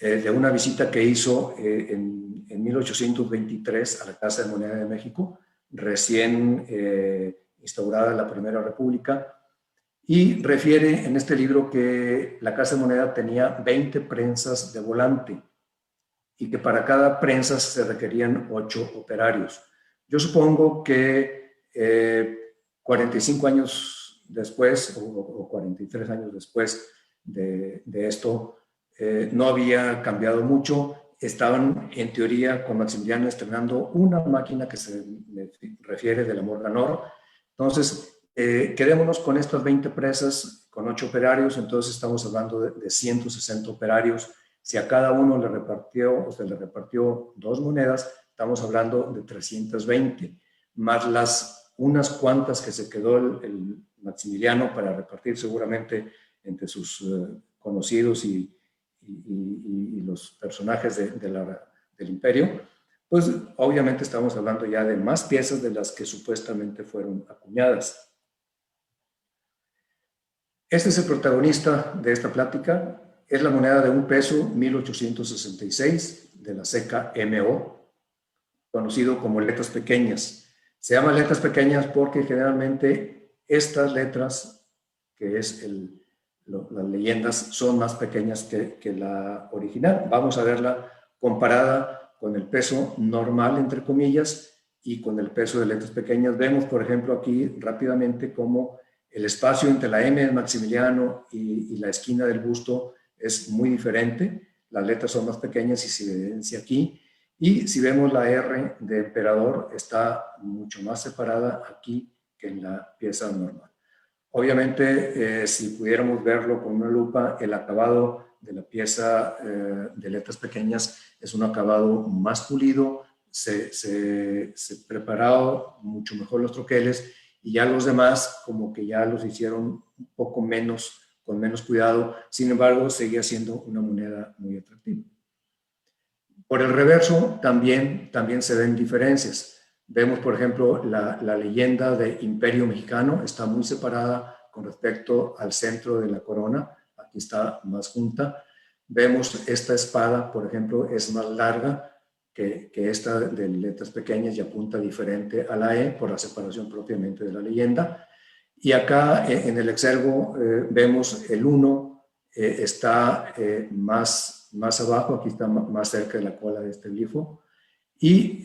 de una visita que hizo en 1823 a la Casa de Moneda de México, recién instaurada la Primera República, y refiere en este libro que la Casa de Moneda tenía 20 prensas de volante y que para cada prensa se requerían 8 operarios. Yo supongo que 45 años después o 43 años después de esto, no había cambiado mucho. Estaban en teoría con Maximiliano estrenando una máquina que se refiere de la Morganor. Entonces, quedémonos con estas 20 presas con 8 operarios, entonces estamos hablando de 160 operarios. Si a cada uno se le repartió 2 monedas, estamos hablando de 320, más unas cuantas que se quedó el Maximiliano para repartir seguramente entre sus conocidos y los personajes del imperio, pues obviamente estamos hablando ya de más piezas de las que supuestamente fueron acuñadas. Este es el protagonista de esta plática. Es la moneda de 1 peso, 1866, de la ceca MO, conocido como letras pequeñas. Se llama letras pequeñas porque generalmente estas letras, que es las leyendas, son más pequeñas que la original. Vamos a verla comparada con el peso normal, entre comillas, y con el peso de letras pequeñas. Vemos, por ejemplo, aquí rápidamente cómo el espacio entre la M de Maximiliano y la esquina del busto es muy diferente. Las letras son más pequeñas y se evidencia aquí. Y si vemos la R de emperador, está mucho más separada aquí que en la pieza normal. Obviamente, si pudiéramos verlo con una lupa, el acabado de la pieza de letras pequeñas es un acabado más pulido, se prepararon mucho mejor los troqueles, y ya los demás como que ya los hicieron un poco menos, con menos cuidado. Sin embargo, seguía siendo una moneda muy atractiva. Por el reverso también se ven diferencias. Vemos, por ejemplo, la leyenda de Imperio Mexicano está muy separada con respecto al centro de la corona. Aquí está más junta. Vemos esta espada, por ejemplo, es más larga que esta de letras pequeñas y apunta diferente a la E por la separación propiamente de la leyenda. Y acá en el exergo vemos el 1 está más abajo, aquí está más cerca de la cola de este glifo. Y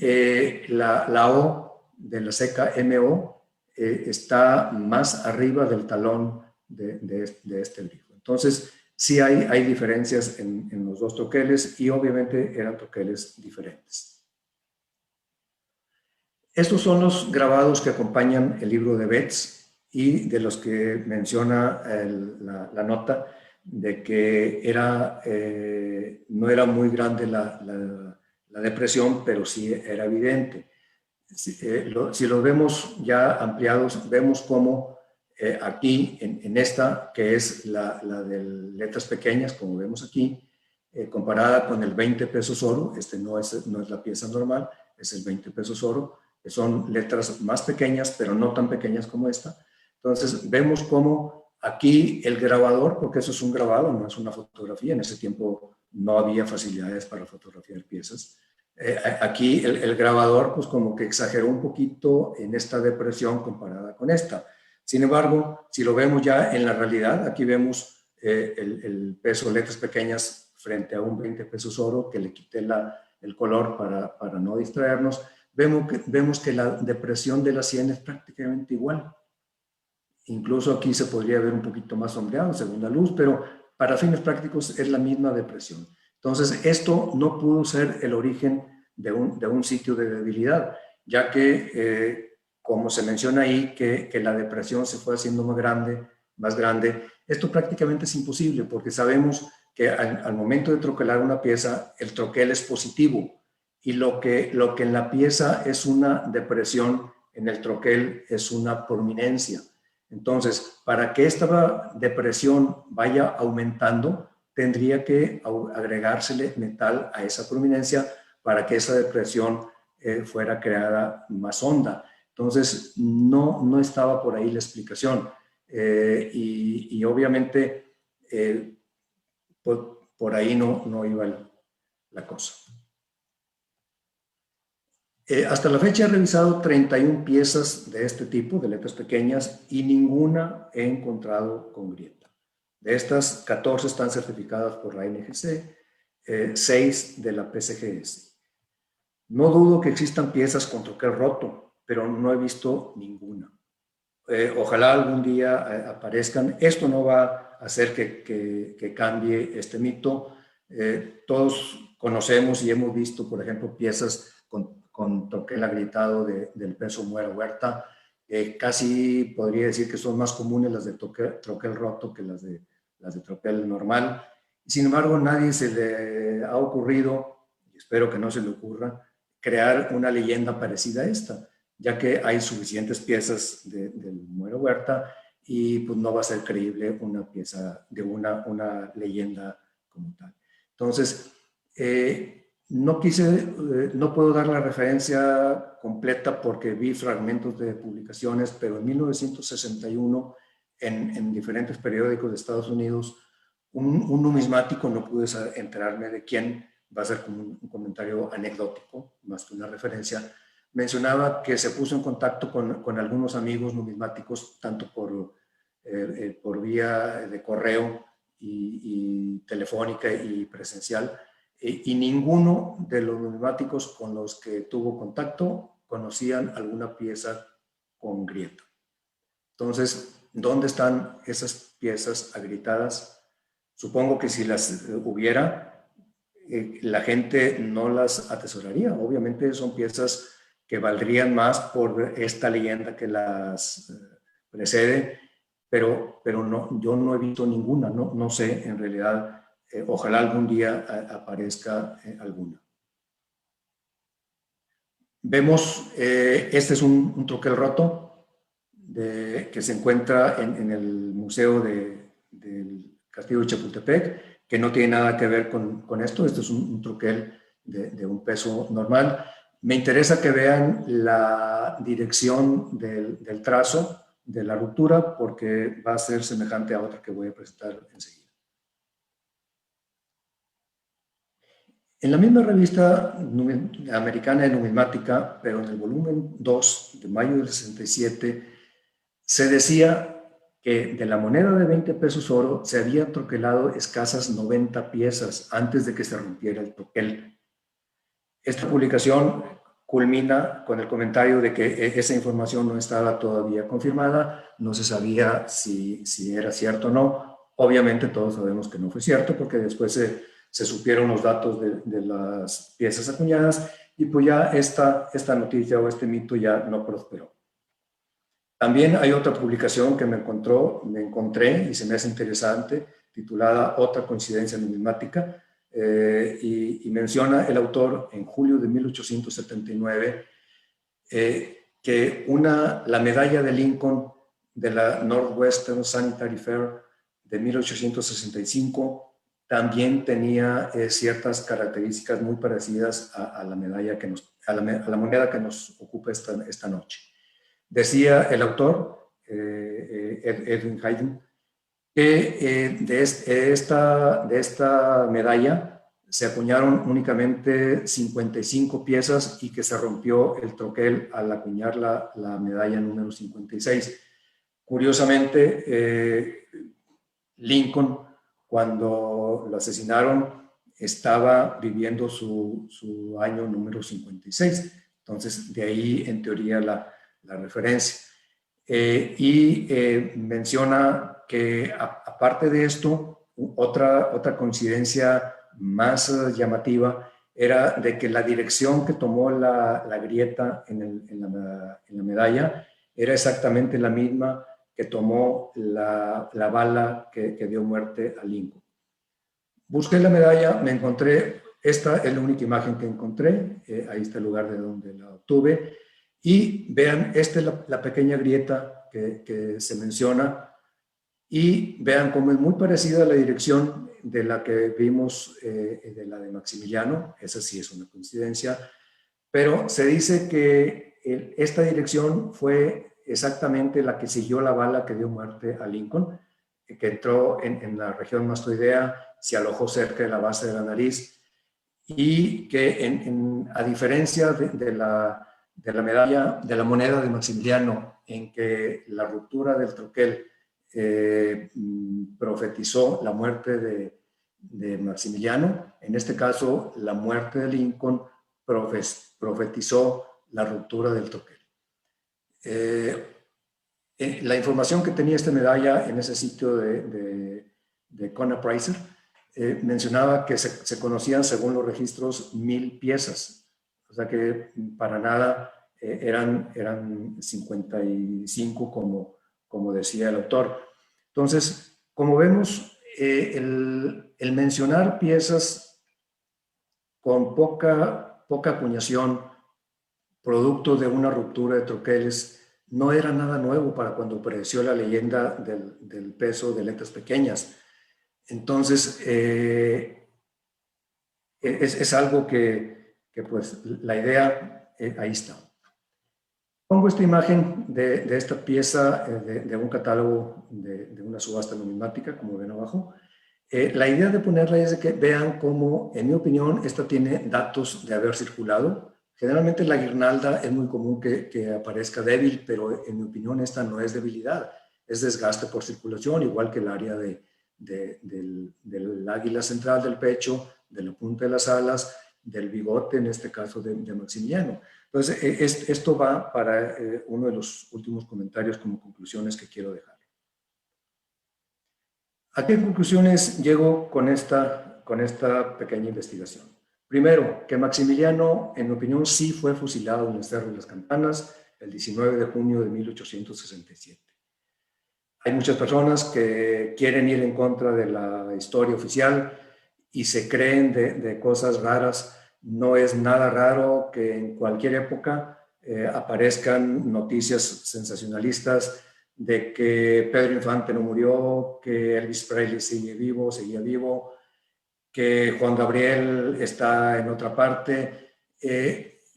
la O de la ceca MO está más arriba del talón de este glifo. Entonces, sí hay diferencias en los dos troqueles y obviamente eran troqueles diferentes. Estos son los grabados que acompañan el libro de Betz y de los que menciona la nota de que no era muy grande la depresión, pero sí era evidente. Si lo vemos ya ampliados, vemos cómo aquí en esta, que es la de letras pequeñas, como vemos aquí, comparada con el 20 pesos oro, no es la pieza normal, es el 20 pesos oro, que son letras más pequeñas, pero no tan pequeñas como esta. Entonces vemos cómo aquí el grabador, porque eso es un grabado, no es una fotografía, en ese tiempo no había facilidades para fotografiar piezas. Aquí el grabador pues como que exageró un poquito en esta depresión comparada con esta. Sin embargo, si lo vemos ya en la realidad, aquí vemos el peso de letras pequeñas frente a un 20 pesos oro, que le quité el color para no distraernos. Vemos que la depresión de la 100 es prácticamente igual. Incluso aquí se podría ver un poquito más sombreado según la luz, pero para fines prácticos es la misma depresión. Entonces, esto no pudo ser el origen de un sitio de debilidad, ya que, como se menciona ahí, que la depresión se fue haciendo más grande. Esto prácticamente es imposible, porque sabemos que al momento de troquelar una pieza, el troquel es positivo, y lo que en la pieza es una depresión, en el troquel es una prominencia. Entonces, para que esta depresión vaya aumentando, tendría que agregársele metal a esa prominencia para que esa depresión fuera creada más honda. Entonces, no estaba por ahí la explicación. Y obviamente, por ahí no iba la cosa. Hasta la fecha he revisado 31 piezas de este tipo, de letras pequeñas, y ninguna he encontrado con grieta. De estas, 14 están certificadas por la NGC, 6 de la PCGS. No dudo que existan piezas con troquel roto, pero no he visto ninguna. Ojalá algún día aparezcan. Esto no va a hacer que cambie este mito. Todos conocemos y hemos visto, por ejemplo, piezas con troquel agrietado del peso Muera Huerta. Casi podría decir que son más comunes las de troquel roto que las de troquel normal. Sin embargo, a nadie se le ha ocurrido, y espero que no se le ocurra, crear una leyenda parecida a esta, ya que hay suficientes piezas del Muera Huerta y pues no va a ser creíble una pieza de una leyenda como tal. Entonces, no puedo dar la referencia completa porque vi fragmentos de publicaciones, pero en 1961, en diferentes periódicos de Estados Unidos, un numismático, no pude enterarme de quién, va a ser como un comentario anecdótico, más que una referencia, mencionaba que se puso en contacto con algunos amigos numismáticos, tanto por vía de correo y telefónica y presencial, y ninguno de los numismáticos con los que tuvo contacto conocían alguna pieza con grieta. Entonces, ¿dónde están esas piezas agrietadas? Supongo que si las hubiera, la gente no las atesoraría. Obviamente son piezas que valdrían más por esta leyenda que las precede, pero no, yo no he visto ninguna, no sé en realidad. Ojalá algún día aparezca alguna. Vemos, este es un troquel roto que se encuentra en el Museo del Castillo de Chapultepec, que no tiene nada que ver con esto. Este es un troquel de un peso normal. Me interesa que vean la dirección del trazo de la ruptura, porque va a ser semejante a otra que voy a presentar enseguida. En la misma revista americana de numismática, pero en el volumen 2 de mayo del 67, se decía que de la moneda de 20 pesos oro se habían troquelado escasas 90 piezas antes de que se rompiera el troquel. Esta publicación culmina con el comentario de que esa información no estaba todavía confirmada, no se sabía si era cierto o no. Obviamente todos sabemos que no fue cierto, porque después se supieron los datos de las piezas acuñadas y pues ya esta noticia o este mito ya no prosperó. También hay otra publicación que me encontré y se me hace interesante, titulada Otra coincidencia numismática, y menciona el autor en julio de 1879 que la medalla de Lincoln de la Northwestern Sanitary Fair de 1865 también tenía ciertas características muy parecidas a la medalla a la moneda que nos ocupa esta noche. Decía el autor, Edwin Hayden, que de esta medalla se acuñaron únicamente 55 piezas y que se rompió el troquel al acuñar la medalla número 56. Curiosamente, Lincoln, cuando lo asesinaron, estaba viviendo su año número 56. Entonces, de ahí, en teoría, la referencia. Menciona que, aparte de esto, otra coincidencia más llamativa era de que la dirección que tomó la grieta en la medalla era exactamente la misma que tomó la bala que dio muerte a Lincoln. Busqué la medalla, me encontré, esta es la única imagen que encontré, ahí está el lugar de donde la obtuve, y vean, esta es la pequeña grieta que se menciona, y vean cómo es muy parecida a la dirección de la que vimos, de la de Maximiliano. Esa sí es una coincidencia. pero se dice que esta dirección fue exactamente la que siguió la bala que dio muerte a Lincoln, que entró en la región mastoidea, se alojó cerca de la base de la nariz, y que a diferencia de la medalla, de la moneda de Maximiliano, en que la ruptura del troquel profetizó la muerte de Maximiliano, en este caso la muerte de Lincoln profetizó la ruptura del troquel. La información que tenía esta medalla en ese sitio de Connor Pricer mencionaba que se conocían, según los registros, 1000 piezas, o sea que para nada eran 55 como decía el autor. Entonces, como vemos, el mencionar piezas con poca acuñación, producto de una ruptura de troqueles, no era nada nuevo para cuando apareció la leyenda del peso de letras pequeñas. Entonces, es algo que pues la idea ahí está. Pongo esta imagen de esta pieza de un catálogo de una subasta numismática, como ven abajo. La idea de ponerla es de que vean cómo, en mi opinión, esta tiene datos de haber circulado. Generalmente la guirnalda es muy común que aparezca débil, pero en mi opinión esta no es debilidad, es desgaste por circulación, igual que el área del águila central del pecho, de la punta de las alas, del bigote, en este caso de Maximiliano. Entonces, esto va para uno de los últimos comentarios como conclusiones que quiero dejar. ¿A qué conclusiones llego con esta pequeña investigación? Primero, que Maximiliano, en mi opinión, sí fue fusilado en el Cerro de las Campanas el 19 de junio de 1867. Hay muchas personas que quieren ir en contra de la historia oficial y se creen de cosas raras. No es nada raro que en cualquier época aparezcan noticias sensacionalistas de que Pedro Infante no murió, que Elvis Presley seguía vivo, que Juan Gabriel está en otra parte.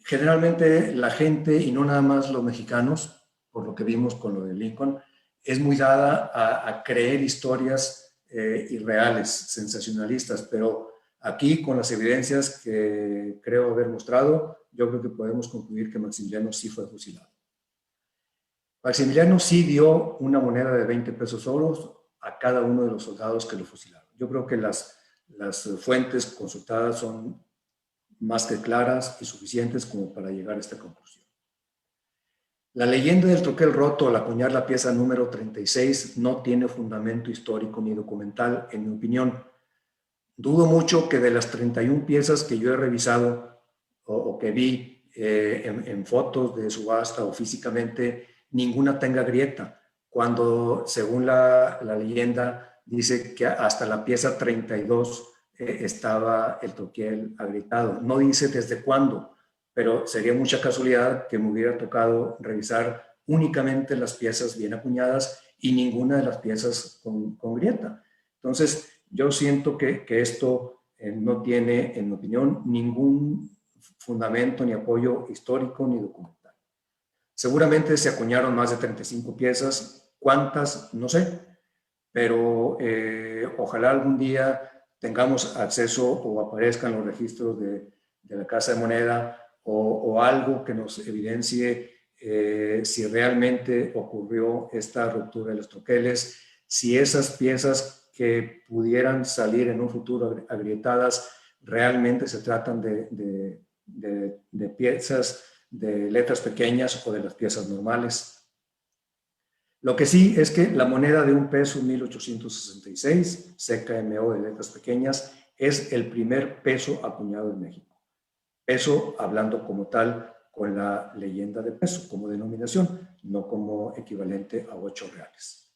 Generalmente la gente, y no nada más los mexicanos, por lo que vimos con lo de Lincoln, es muy dada a creer historias irreales, sensacionalistas, pero aquí, con las evidencias que creo haber mostrado, yo creo que podemos concluir que Maximiliano sí fue fusilado. Maximiliano sí dio una moneda de 20 pesos solos a cada uno de los soldados que lo fusilaron. Yo creo que las fuentes consultadas son más que claras y suficientes como para llegar a esta conclusión. La leyenda del troquel roto al acuñar la pieza número 36 no tiene fundamento histórico ni documental, en mi opinión. Dudo mucho que de las 31 piezas que yo he revisado o que vi en fotos de subasta o físicamente, ninguna tenga grieta, cuando según la leyenda dice que hasta la pieza 32 estaba el troquel agrietado. No dice desde cuándo, pero sería mucha casualidad que me hubiera tocado revisar únicamente las piezas bien acuñadas y ninguna de las piezas con grieta. Entonces, yo siento que esto no tiene, en mi opinión, ningún fundamento ni apoyo histórico ni documental. Seguramente se acuñaron más de 35 piezas. ¿Cuántas? No sé. Pero ojalá algún día tengamos acceso o aparezcan los registros de la Casa de Moneda o algo que nos evidencie si realmente ocurrió esta ruptura de los troqueles, si esas piezas que pudieran salir en un futuro agrietadas realmente se tratan de piezas de letras pequeñas o de las piezas normales. Lo que sí es que la moneda de 1 peso 1866, CKMO de letras pequeñas, es el primer peso acuñado en México. Peso hablando como tal con la leyenda de peso como denominación, no como equivalente a 8 reales.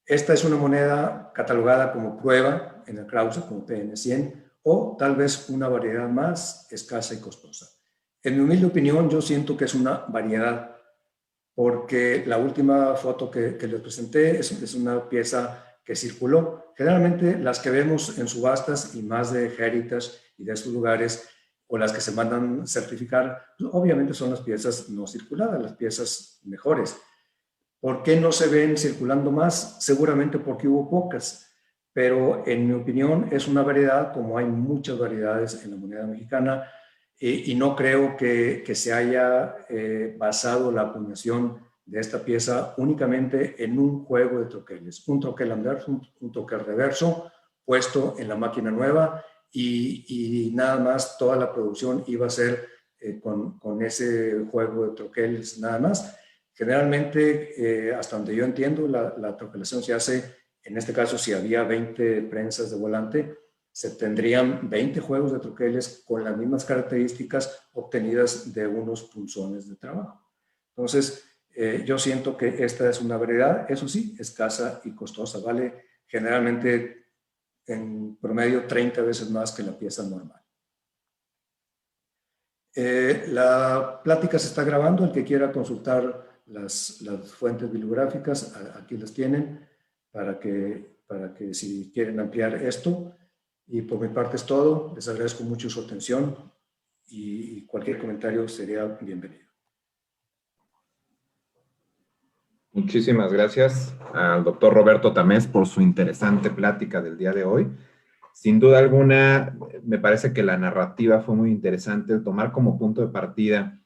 Esta es una moneda catalogada como prueba en el Krause, como PN100, o tal vez una variedad más escasa y costosa. En mi humilde opinión, yo siento que es una variedad, porque la última foto que les presenté es una pieza que circuló. Generalmente las que vemos en subastas y más de Heritage y de estos lugares o las que se mandan certificar, pues, obviamente son las piezas no circuladas, las piezas mejores. ¿Por qué no se ven circulando más? Seguramente porque hubo pocas, pero en mi opinión es una variedad, como hay muchas variedades en la moneda mexicana, y no creo que se haya basado la acuñación de esta pieza únicamente en un juego de troqueles, un troquel anverso, un troquel reverso, puesto en la máquina nueva, y nada más toda la producción iba a ser con ese juego de troqueles nada más. Generalmente, hasta donde yo entiendo, la troquelación se hace, en este caso, si había 20 prensas de volante, se tendrían 20 juegos de troqueles con las mismas características obtenidas de unos punzones de trabajo. Entonces, yo siento que esta es una variedad, eso sí, escasa y costosa, vale generalmente en promedio 30 veces más que la pieza normal. La plática se está grabando, el que quiera consultar las fuentes bibliográficas, aquí las tienen, para que si quieren ampliar esto. Y por mi parte es todo, les agradezco mucho su atención y cualquier comentario sería bienvenido. Muchísimas gracias al doctor Roberto Tamés por su interesante plática del día de hoy. Sin duda alguna, me parece que la narrativa fue muy interesante, el tomar como punto de partida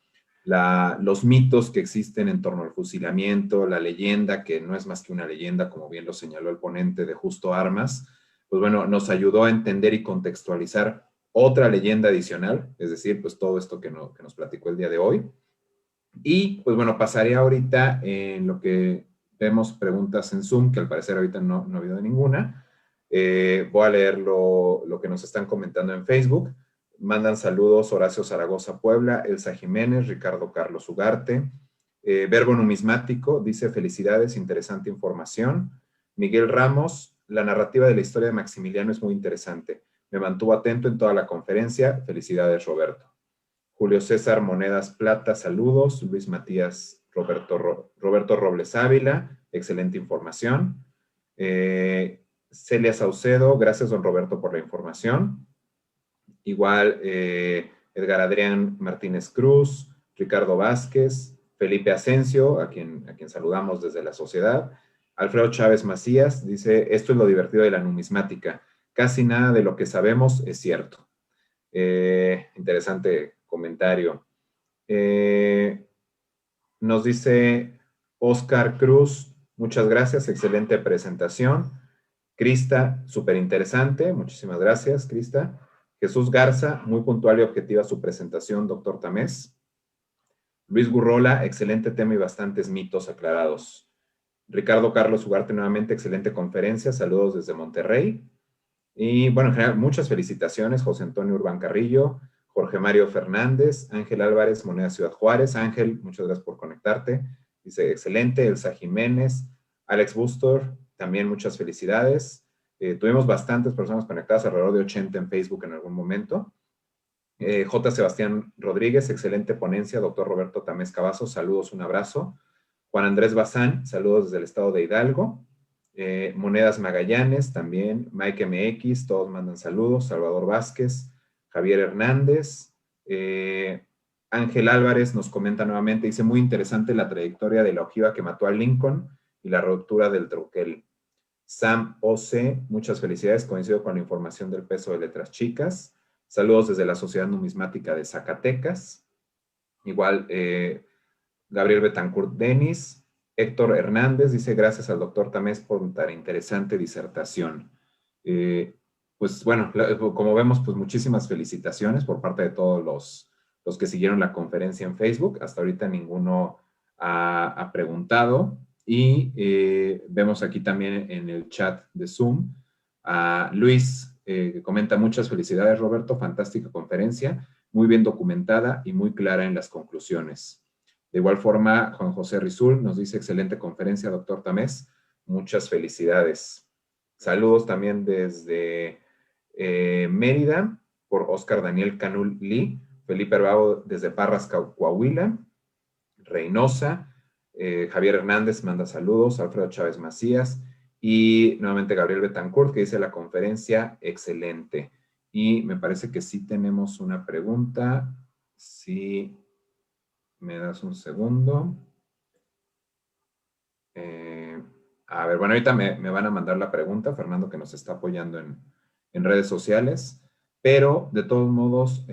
los mitos que existen en torno al fusilamiento, la leyenda, que no es más que una leyenda, como bien lo señaló el ponente de Justo Armas, pues bueno, nos ayudó a entender y contextualizar otra leyenda adicional, es decir, pues todo esto que nos platicó el día de hoy. Y pues bueno, pasaría ahorita en lo que vemos preguntas en Zoom, que al parecer ahorita no ha habido ninguna. Voy a leer lo que nos están comentando en Facebook. Mandan saludos Horacio Zaragoza Puebla, Elsa Jiménez, Ricardo Carlos Ugarte. Verbo Numismático dice felicidades, interesante información. Miguel Ramos, la narrativa de la historia de Maximiliano es muy interesante. Me mantuvo atento en toda la conferencia. Felicidades, Roberto. Julio César Monedas Plata, saludos. Luis Matías Roberto Robles Ávila, excelente información. Celia Saucedo, gracias don Roberto por la información. Igual Edgar Adrián Martínez Cruz, Ricardo Vázquez, Felipe Asensio, a quien saludamos desde la sociedad. Alfredo Chávez Macías dice, esto es lo divertido de la numismática. Casi nada de lo que sabemos es cierto. Interesante comentario. Nos dice Oscar Cruz, muchas gracias, excelente presentación. Crista, súper interesante, muchísimas gracias, Crista. Jesús Garza, muy puntual y objetiva su presentación, doctor Tamés. Luis Gurrola, excelente tema y bastantes mitos aclarados. Ricardo Carlos Ugarte, nuevamente, excelente conferencia, saludos desde Monterrey. Y bueno, en general, muchas felicitaciones, José Antonio Urbán Carrillo, Jorge Mario Fernández, Ángel Álvarez, Moneda Ciudad Juárez. Ángel, muchas gracias por conectarte. Dice, excelente. Elsa Jiménez, Alex Bustor, también muchas felicidades. Tuvimos bastantes personas conectadas, alrededor de 80 en Facebook en algún momento. J. Sebastián Rodríguez, excelente ponencia. Doctor Roberto Tamés Cavazos, saludos, un abrazo. Juan Andrés Bazán, saludos desde el estado de Hidalgo. Monedas Magallanes, también. Mike MX, todos mandan saludos. Salvador Vázquez, Javier Hernández. Ángel Álvarez nos comenta nuevamente, dice, muy interesante la trayectoria de la ojiva que mató a Lincoln y la ruptura del troquel. Sam O.C., muchas felicidades, coincido con la información del peso de letras chicas. Saludos desde la Sociedad Numismática de Zacatecas. Igual, Gabriel Betancourt Denis. Héctor Hernández dice, gracias al doctor Tamés por tan interesante disertación. Pues bueno, como vemos, pues muchísimas felicitaciones por parte de todos los que siguieron la conferencia en Facebook. Hasta ahorita ninguno ha preguntado. Y vemos aquí también en el chat de Zoom a Luis, que comenta muchas felicidades, Roberto, fantástica conferencia, muy bien documentada y muy clara en las conclusiones. De igual forma, Juan José Rizul nos dice, excelente conferencia, doctor Tamés, muchas felicidades. Saludos también desde Mérida, por Oscar Daniel Canul Lee, Felipe Herbao desde Parras, Coahuila, Reynosa, Javier Hernández manda saludos, Alfredo Chávez Macías y nuevamente Gabriel Betancourt que dice la conferencia excelente. Y me parece que sí tenemos una pregunta. Si me das un segundo. A ver, bueno, ahorita me van a mandar la pregunta, Fernando, que nos está apoyando en redes sociales, pero de todos modos,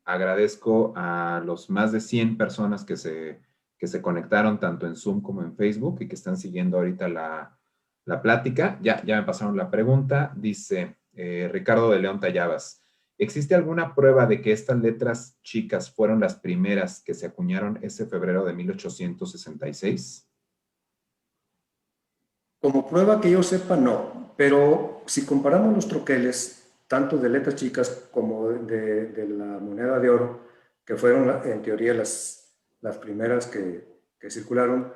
agradezco a los más de 100 personas que se conectaron tanto en Zoom como en Facebook y que están siguiendo ahorita la plática. Ya me pasaron la pregunta. Dice Ricardo de León Tallabas, ¿existe alguna prueba de que estas letras chicas fueron las primeras que se acuñaron ese febrero de 1866? Como prueba que yo sepa, no. Pero si comparamos los troqueles, tanto de letras chicas como de la moneda de oro, que fueron en teoría las primeras que circularon,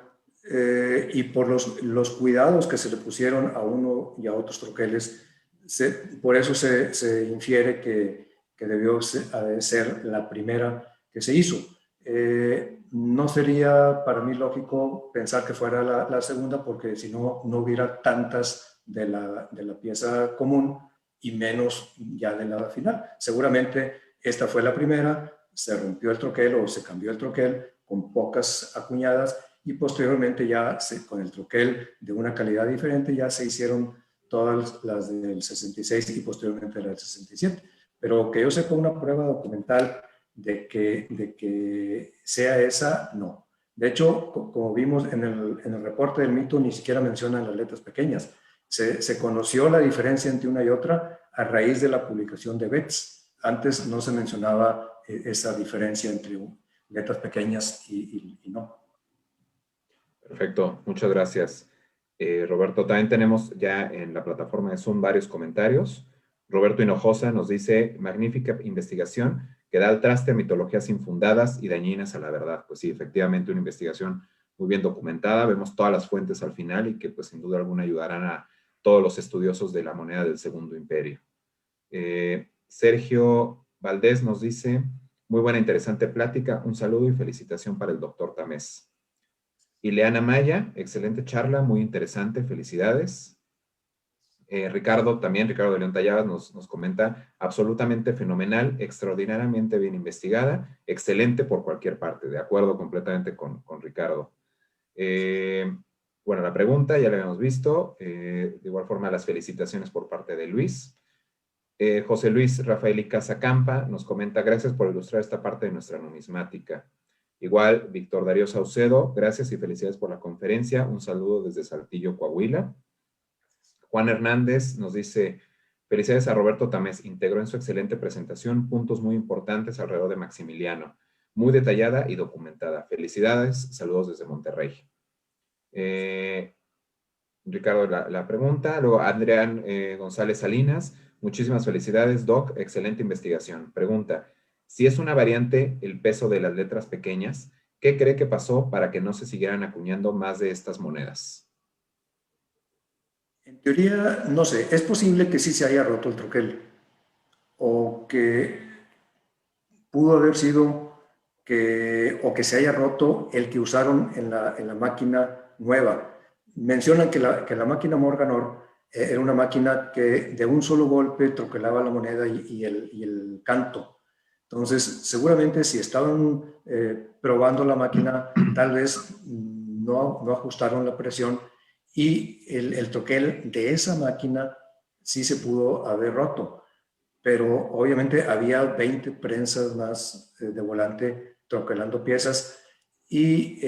y por los cuidados que se le pusieron a uno y a otros troqueles, por eso se infiere que debió ser la primera que se hizo. No sería para mí lógico pensar que fuera la segunda, porque si no, no hubiera tantas de la pieza común y menos ya de la final. Seguramente esta fue la primera, se rompió el troquel o se cambió el troquel con pocas acuñadas y posteriormente ya con el troquel de una calidad diferente ya se hicieron todas las del 66 y posteriormente la del 67. Pero que yo sepa una prueba documental de que sea esa, no. De hecho, como vimos en el reporte del mito, ni siquiera mencionan las letras pequeñas. Se conoció la diferencia entre una y otra a raíz de la publicación de Betz. Antes no se mencionaba esa diferencia entre letras pequeñas y no. Perfecto, muchas gracias. Roberto, también tenemos ya en la plataforma de Zoom varios comentarios. Roberto Hinojosa nos dice, magnífica investigación que da al traste a mitologías infundadas y dañinas a la verdad. Pues sí, efectivamente, una investigación muy bien documentada. Vemos todas las fuentes al final y que pues sin duda alguna ayudarán a todos los estudiosos de la moneda del Segundo Imperio. Sergio Valdés nos dice, muy buena, interesante plática. Un saludo y felicitación para el doctor Tamés. Ileana Maya, excelente charla, muy interesante, felicidades. Ricardo de León Tallabas nos comenta, absolutamente fenomenal, extraordinariamente bien investigada, excelente por cualquier parte, de acuerdo completamente con Ricardo. Bueno, la pregunta ya la habíamos visto, de igual forma las felicitaciones por parte de Luis. José Luis Rafael Icaza Campa nos comenta, gracias por ilustrar esta parte de nuestra numismática. Igual, Víctor Darío Saucedo, gracias y felicidades por la conferencia, un saludo desde Saltillo, Coahuila. Juan Hernández nos dice, felicidades a Roberto Tamés, integró en su excelente presentación puntos muy importantes alrededor de Maximiliano, muy detallada y documentada. Felicidades, saludos desde Monterrey. Ricardo, la pregunta. Luego, Adrián González Salinas, muchísimas felicidades, Doc, excelente investigación. Pregunta, si es una variante el peso de las letras pequeñas, ¿qué cree que pasó para que no se siguieran acuñando más de estas monedas? En teoría, no sé, es posible que sí se haya roto el troquel o que pudo haber sido o que se haya roto el que usaron en la máquina nueva. Mencionan que la máquina Morganor era una máquina que de un solo golpe troquelaba la moneda y el canto. Entonces, seguramente si estaban probando la máquina, tal vez no ajustaron la presión y el troquel de esa máquina sí se pudo haber roto, pero obviamente había 20 prensas más de volante troquelando piezas y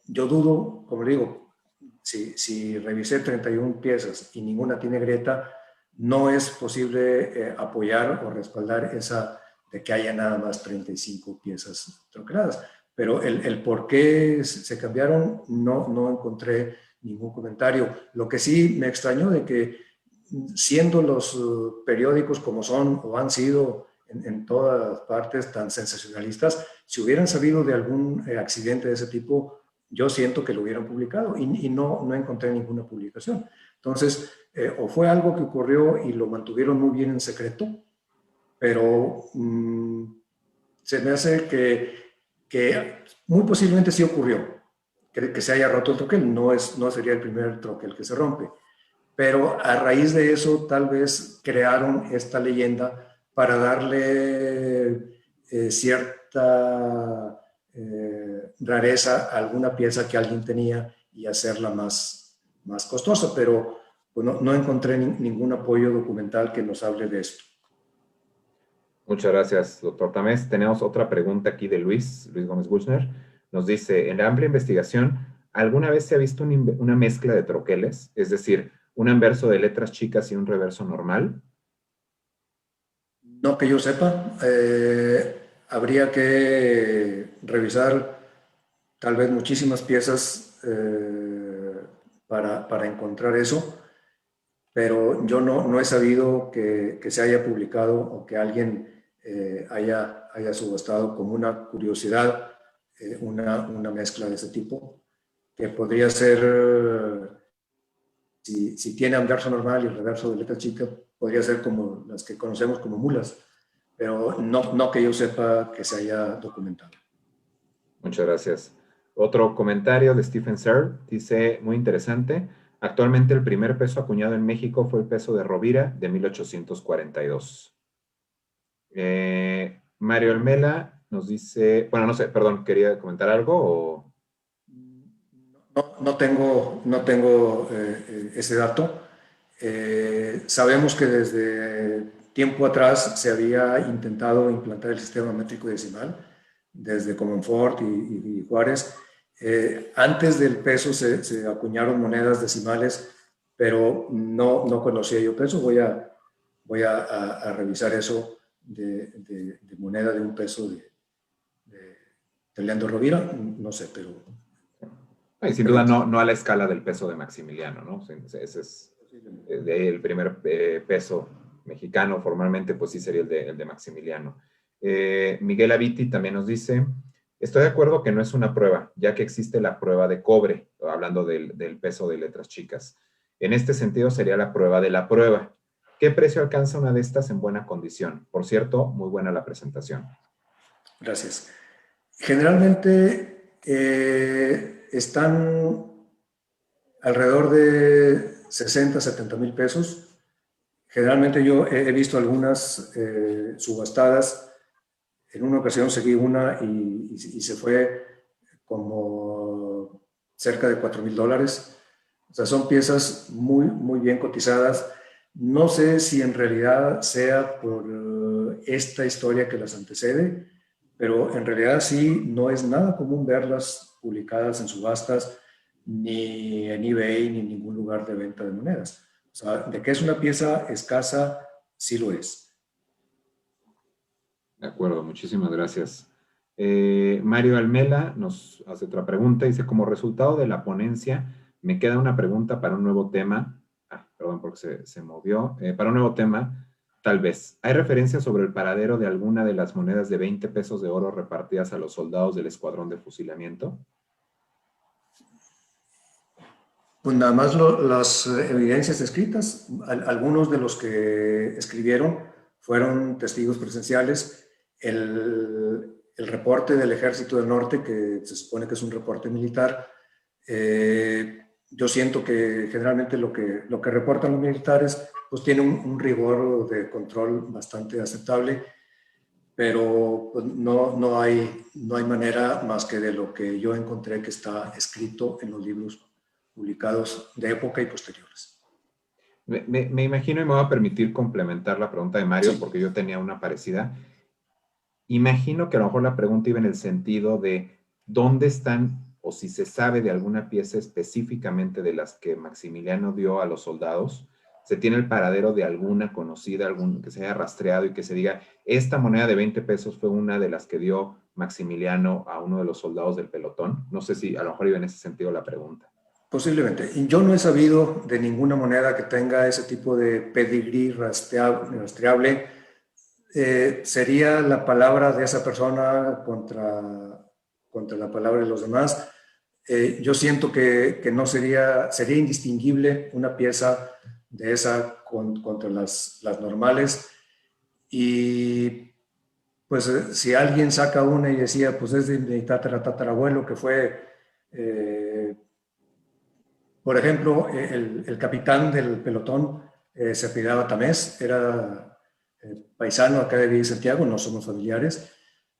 yo dudo, como le digo, si revisé 31 piezas y ninguna tiene grieta, no es posible apoyar o respaldar esa de que haya nada más 35 piezas troqueladas. Pero el por qué se cambiaron no encontré ningún comentario. Lo que sí me extrañó de que siendo los periódicos como son o han sido en todas partes tan sensacionalistas, si hubieran sabido de algún accidente de ese tipo, yo siento que lo hubieran publicado y no encontré ninguna publicación. Entonces, o fue algo que ocurrió y lo mantuvieron muy bien en secreto, pero se me hace que muy posiblemente sí ocurrió, que se haya roto el troquel, no sería el primer troquel que se rompe, pero a raíz de eso tal vez crearon esta leyenda para darle cierta rareza a alguna pieza que alguien tenía y hacerla más costosa, pero pues, no encontré ningún apoyo documental que nos hable de esto. Muchas gracias, doctor Tamés. Tenemos otra pregunta aquí de Luis Gómez Buchner. Nos dice, en la amplia investigación, ¿alguna vez se ha visto una mezcla de troqueles? Es decir, un anverso de letras chicas y un reverso normal. No que yo sepa. Habría que revisar tal vez muchísimas piezas para encontrar eso, pero yo no he sabido que se haya publicado o que alguien haya subastado como una curiosidad una mezcla de ese tipo, que podría ser, si tiene anverso normal y reverso de letra chica, podría ser como las que conocemos como mulas, pero no que yo sepa que se haya documentado. Muchas gracias. Otro comentario de Stephen Searle dice, muy interesante, actualmente el primer peso acuñado en México fue el peso de Rovira de 1842. Mario Almela nos dice, bueno, no sé, perdón, ¿quería comentar algo o...? No tengo ese dato. Sabemos que desde tiempo atrás se había intentado implantar el sistema métrico decimal, desde Comonfort y Juárez. Antes del peso se acuñaron monedas decimales, pero no conocía yo peso. Voy a revisar eso de moneda de un peso de Leandro Rovira, no sé, pero... Y sin duda no a la escala del peso de Maximiliano, ¿no? Ese es el primer peso mexicano, formalmente, pues sí sería el de Maximiliano. Miguel Aviti también nos dice, estoy de acuerdo que no es una prueba, ya que existe la prueba de cobre, hablando del peso de letras chicas. En este sentido sería la prueba de la prueba. ¿Qué precio alcanza una de estas en buena condición? Por cierto, muy buena la presentación. Gracias. Generalmente están alrededor de 60, 70 mil pesos. Generalmente yo he visto algunas subastadas. En una ocasión seguí una y se fue como cerca de $4,000. O sea, son piezas muy bien cotizadas. No sé si en realidad sea por esta historia que las antecede, pero en realidad sí, no es nada común verlas publicadas en subastas, ni en eBay, ni en ningún lugar de venta de monedas. O sea, de que es una pieza escasa, sí lo es. De acuerdo, muchísimas gracias. Mario Almela nos hace otra pregunta. Dice, como resultado de la ponencia, me queda una pregunta para un nuevo tema. Perdón, porque se movió. Para un nuevo tema, tal vez. ¿Hay referencia sobre el paradero de alguna de las monedas de 20 pesos de oro repartidas a los soldados del escuadrón de fusilamiento? Pues nada más las evidencias escritas. Algunos de los que escribieron fueron testigos presenciales. El reporte del Ejército del Norte, que se supone que es un reporte militar, yo siento que generalmente lo que reportan los militares pues tiene un rigor de control bastante aceptable, pero pues, no hay manera más que de lo que yo encontré que está escrito en los libros publicados de época y posteriores. Me imagino, y me voy a permitir complementar la pregunta de Mario, Sí. porque yo tenía una parecida. Imagino que a lo mejor la pregunta iba en el sentido de dónde están, o si se sabe de alguna pieza específicamente de las que Maximiliano dio a los soldados, se tiene el paradero de alguna conocida, que se haya rastreado y que se diga, esta moneda de 20 pesos fue una de las que dio Maximiliano a uno de los soldados del pelotón. No sé si a lo mejor iba en ese sentido la pregunta. Posiblemente. Y yo no he sabido de ninguna moneda que tenga ese tipo de pedigrí rastreable. Sería la palabra de esa persona contra la palabra de los demás. Yo siento que no sería indistinguible una pieza de esa contra las normales. Y pues si alguien saca una y decía, pues es de mi tatarabuelo que fue Por ejemplo, el capitán del pelotón se apellidaba Tamés, era paisano acá de Villa Santiago, no somos familiares,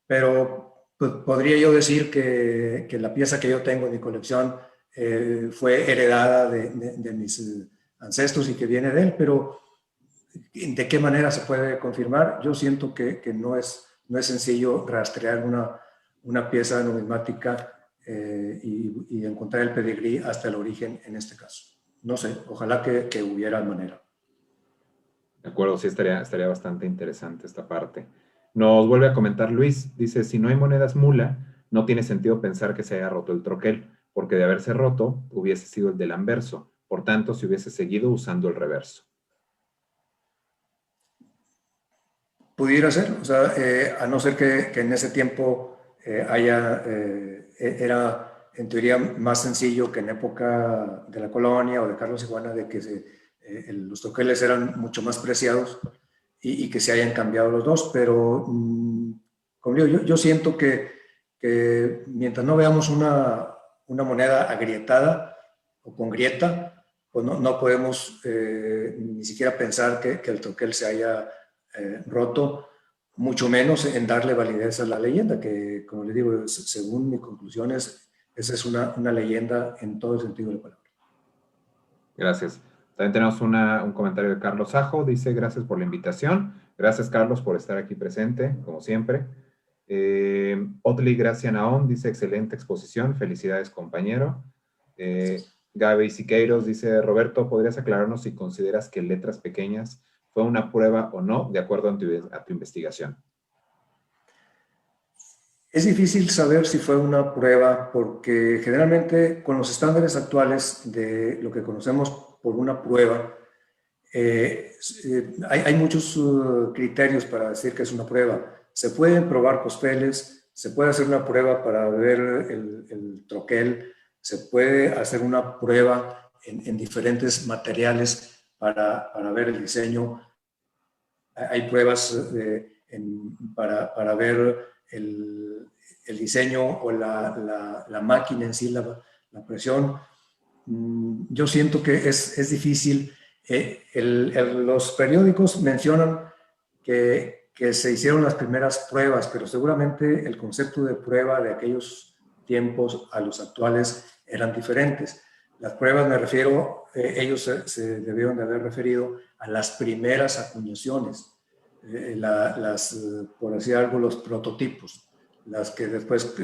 pero pues, podría yo decir que la pieza que yo tengo en mi colección fue heredada de mis ancestros y que viene de él, pero ¿de qué manera se puede confirmar? Yo siento que no es sencillo rastrear una pieza numismática y encontrar el pedigrí hasta el origen en este caso. No sé, ojalá que hubiera manera. De acuerdo, sí estaría bastante interesante esta parte. Nos vuelve a comentar Luis, dice, si no hay monedas mula, no tiene sentido pensar que se haya roto el troquel, porque de haberse roto, hubiese sido el del anverso, por tanto, se hubiese seguido usando el reverso. Pudiera ser, o sea, a no ser que en ese tiempo era en teoría más sencillo que en época de la colonia o de Carlos y Juana, de que los troqueles eran mucho más preciados y que se hayan cambiado los dos, pero como digo, yo siento que mientras no veamos una moneda agrietada o con grieta, pues no podemos ni siquiera pensar que el troquel se haya roto, mucho menos en darle validez a la leyenda, que como les digo, según mis conclusiones, esa es una leyenda en todo el sentido de la palabra. Gracias. También tenemos un comentario de Carlos Sajo, dice, gracias por la invitación. Gracias, Carlos, por estar aquí presente, como siempre. Otli Gracia Naón dice, excelente exposición, felicidades, compañero. Gaby Siqueiros dice, Roberto, ¿podrías aclararnos si consideras que letras pequeñas fue una prueba o no, de acuerdo a tu investigación? Es difícil saber si fue una prueba porque generalmente con los estándares actuales de lo que conocemos por una prueba, hay muchos criterios para decir que es una prueba. Se pueden probar cospeles, se puede hacer una prueba para ver el troquel, se puede hacer una prueba en diferentes materiales para ver el diseño. Hay pruebas para ver el diseño o la máquina en sí, la presión. Yo siento que es difícil. Los periódicos mencionan que se hicieron las primeras pruebas, pero seguramente el concepto de prueba de aquellos tiempos a los actuales eran diferentes. Las pruebas, me refiero, ellos se debieron de haber referido a las primeras acuñaciones, por así algo, los prototipos, las que después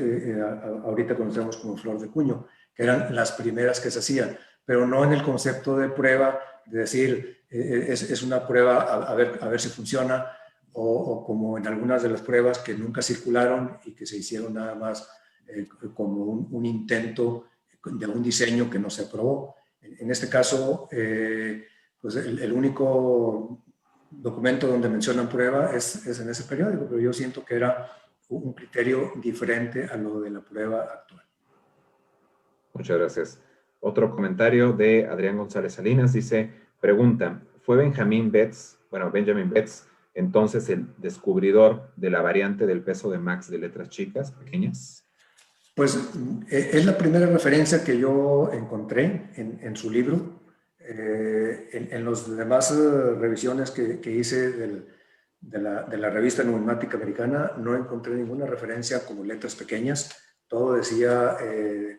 ahorita conocemos como flor de cuño, que eran las primeras que se hacían, pero no en el concepto de prueba, de decir, es una prueba a ver si funciona, o como en algunas de las pruebas que nunca circularon y que se hicieron nada más como un intento de un diseño que no se aprobó. En este caso, pues el único documento donde mencionan prueba es en ese periódico, pero yo siento que era un criterio diferente a lo de la prueba actual. Muchas gracias. Otro comentario de Adrián González Salinas dice, pregunta, ¿fue Benjamin Betts, entonces el descubridor de la variante del peso de Max de letras chicas, pequeñas? Pues es la primera referencia que yo encontré en su libro. En las demás revisiones que hice de la revista numismática americana no encontré ninguna referencia como letras pequeñas. Todo decía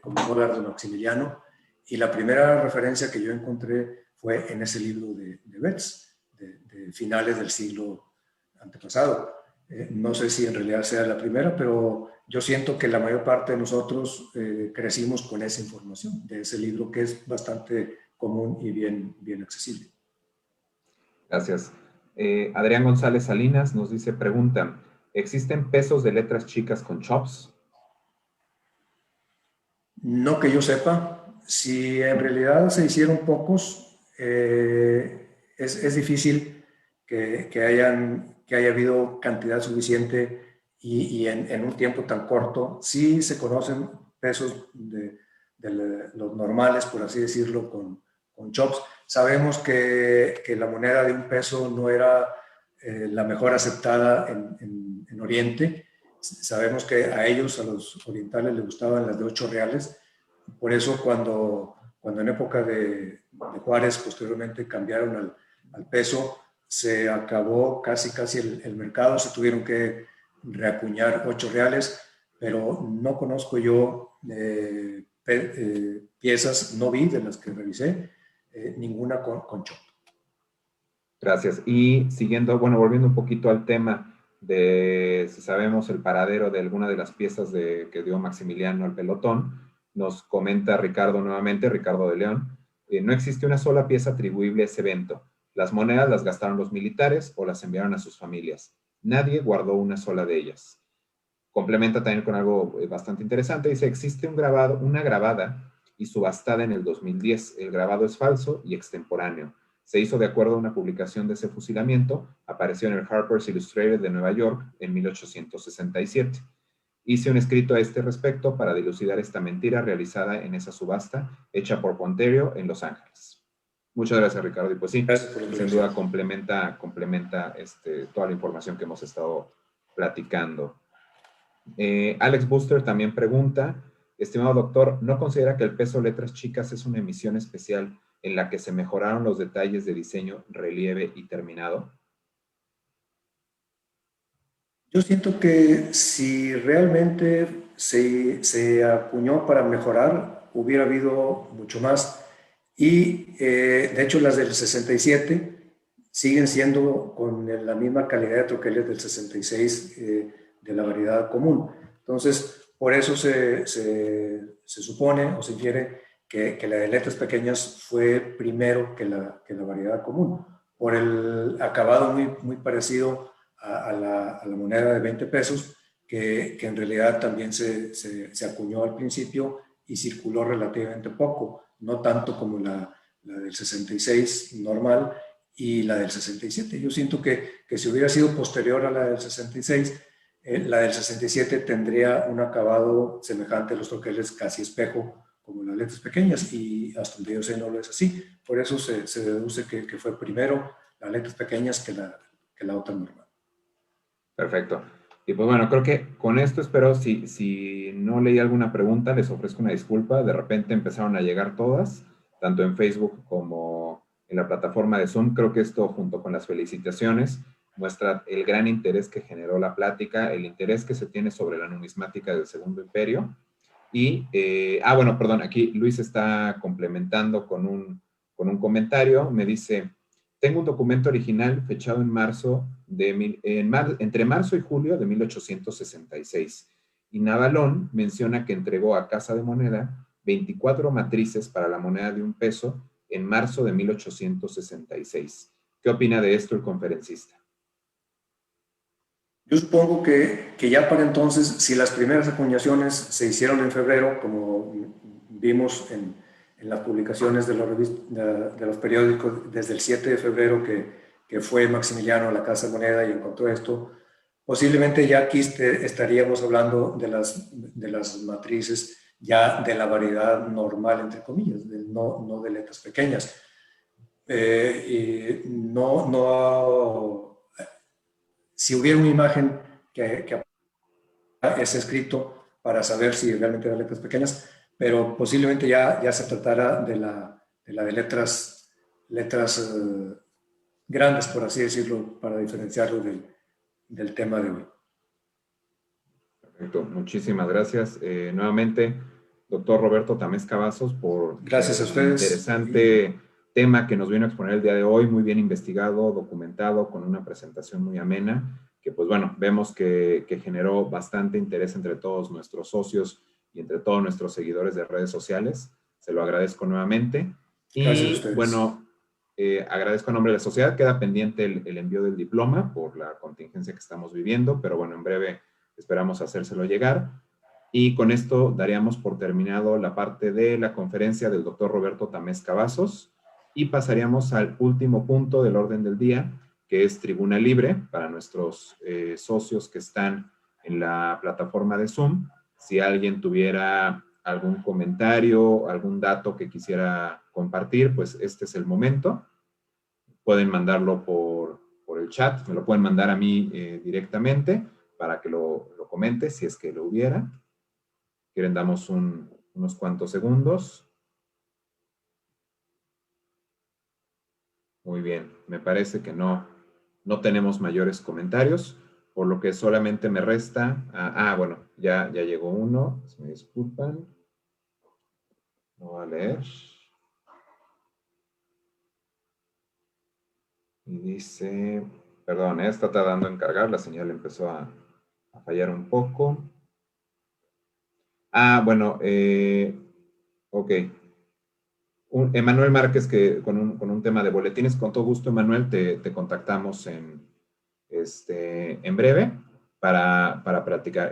como dólar de Maximiliano. Y la primera referencia que yo encontré fue en ese libro de Betts, de finales del siglo antepasado. No sé si en realidad sea la primera, pero yo siento que la mayor parte de nosotros crecimos con esa información de ese libro, que es bastante común y bien accesible. Gracias. Adrián González Salinas nos dice, pregunta, ¿existen pesos de letras chicas con chops? No que yo sepa. Si en realidad se hicieron pocos, es difícil que haya habido cantidad suficiente y en un tiempo tan corto. Sí se conocen pesos de los normales, por así decirlo, con chops. Sabemos que la moneda de un peso no era la mejor aceptada en Oriente. Sabemos que a ellos, a los orientales, les gustaban las de 8 reales. Por eso cuando cuando en época de Juárez posteriormente cambiaron al peso, se acabó casi el mercado, se tuvieron que reacuñar 8 reales, pero no conozco yo piezas, no vi de las que revisé, ninguna con chop. Gracias. Y siguiendo, bueno, volviendo un poquito al tema de si sabemos el paradero de alguna de las piezas que dio Maximiliano al pelotón, nos comenta Ricardo nuevamente, Ricardo de León, no existe una sola pieza atribuible a ese evento. Las monedas las gastaron los militares o las enviaron a sus familias. Nadie guardó una sola de ellas. Complementa también con algo bastante interesante. Dice, existe una grabada y subastada en el 2010. El grabado es falso y extemporáneo. Se hizo de acuerdo a una publicación de ese fusilamiento. Apareció en el Harper's Illustrated de Nueva York en 1867. Hice un escrito a este respecto para dilucidar esta mentira realizada en esa subasta hecha por Ponterio en Los Ángeles. Muchas gracias, Ricardo. Y pues sí, sin duda complementa toda la información que hemos estado platicando. Alex Buster también pregunta, estimado doctor, ¿no considera que el peso letras chicas es una emisión especial en la que se mejoraron los detalles de diseño, relieve y terminado? Yo siento que si realmente se acuñó para mejorar, hubiera habido mucho más. Y de hecho las del 67 siguen siendo con la misma calidad de troqueles del 66 de la variedad común. Entonces, por eso se supone o se infiere que la de letras pequeñas fue primero que la variedad común, por el acabado muy parecido a la moneda de 20 pesos, que en realidad también se acuñó al principio y circuló relativamente poco, no tanto como la del 66 normal y la del 67. Yo siento que si hubiera sido posterior a la del 66, la del 67 tendría un acabado semejante a los troqueles casi espejo, como las letras pequeñas, y hasta el día de hoy no lo es así. Por eso se deduce que fue primero las letras pequeñas que la otra normal. Perfecto. Y pues bueno, creo que con esto espero, si no leí alguna pregunta, les ofrezco una disculpa. De repente empezaron a llegar todas, tanto en Facebook como en la plataforma de Zoom. Creo que esto, junto con las felicitaciones, muestra el gran interés que generó la plática, el interés que se tiene sobre la numismática del Segundo Imperio. Y, bueno, perdón, aquí Luis está complementando con un comentario. Me dice, tengo un documento original fechado en entre marzo y julio de 1866. Y Navalón menciona que entregó a Casa de Moneda 24 matrices para la moneda de 1 peso en marzo de 1866. ¿Qué opina de esto el conferencista? Yo supongo que ya para entonces, si las primeras acuñaciones se hicieron en febrero, como vimos en las publicaciones de los periódicos desde el 7 de febrero que fue Maximiliano a la Casa de Moneda y encontró esto, posiblemente ya aquí estaríamos hablando de las matrices ya de la variedad normal, entre comillas, no de letras pequeñas. Si hubiera una imagen que es escrito para saber si realmente eran letras pequeñas, pero posiblemente ya se tratara de la de letras grandes, por así decirlo, para diferenciarlo del tema de hoy. Perfecto, muchísimas gracias. Nuevamente, doctor Roberto Tamés Cavazos, por gracias a ustedes. Interesante tema que nos vino a exponer el día de hoy, muy bien investigado, documentado, con una presentación muy amena, que pues bueno, vemos que generó bastante interés entre todos nuestros socios y entre todos nuestros seguidores de redes sociales. Se lo agradezco nuevamente. Gracias a Y ustedes. bueno, agradezco a nombre de la sociedad, queda pendiente el envío del diploma por la contingencia que estamos viviendo, pero bueno, en breve esperamos hacérselo llegar. Y con esto daríamos por terminado la parte de la conferencia del doctor Roberto Tamés Cavazos y pasaríamos al último punto del orden del día, que es tribuna libre para nuestros socios que están en la plataforma de Zoom. Si alguien tuviera algún comentario, algún dato que quisiera compartir, pues este es el momento. Pueden mandarlo por el chat, me lo pueden mandar a mí directamente para que lo comente si es que lo hubiera. Quieren, damos unos cuantos segundos. Muy bien, me parece que no tenemos mayores comentarios, por lo que solamente me resta... bueno, ya llegó uno, si me disculpan. No voy a leer. Y dice, perdón, está tardando en cargar, la señal empezó a fallar un poco. Bueno, ok. Emanuel Márquez, que con un tema de boletines, con todo gusto, Emanuel, te contactamos en breve para platicar.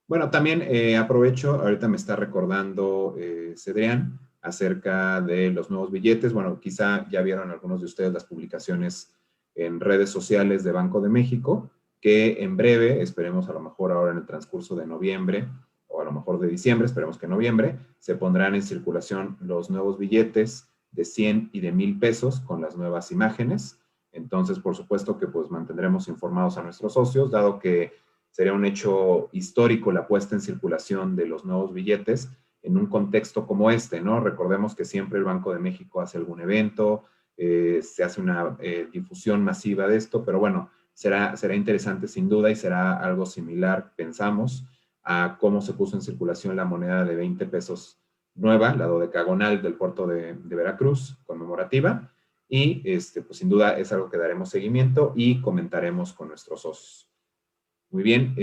Bueno, también aprovecho, ahorita me está recordando Cedrián acerca de los nuevos billetes. Bueno, quizá ya vieron algunos de ustedes las publicaciones en redes sociales de Banco de México, que en breve, esperemos a lo mejor ahora en el transcurso de noviembre, o a lo mejor de diciembre, esperemos que en noviembre, se pondrán en circulación los nuevos billetes de 100 y de 1000 pesos con las nuevas imágenes. Entonces, por supuesto que pues mantendremos informados a nuestros socios, dado que sería un hecho histórico la puesta en circulación de los nuevos billetes en un contexto como este, ¿no? Recordemos que siempre el Banco de México hace algún evento, se hace una difusión masiva de esto, pero bueno, será interesante sin duda y será algo similar, pensamos, a cómo se puso en circulación la moneda de 20 pesos nueva, la dodecagonal del puerto de Veracruz, conmemorativa, y pues sin duda es algo que daremos seguimiento y comentaremos con nuestros socios. Muy bien,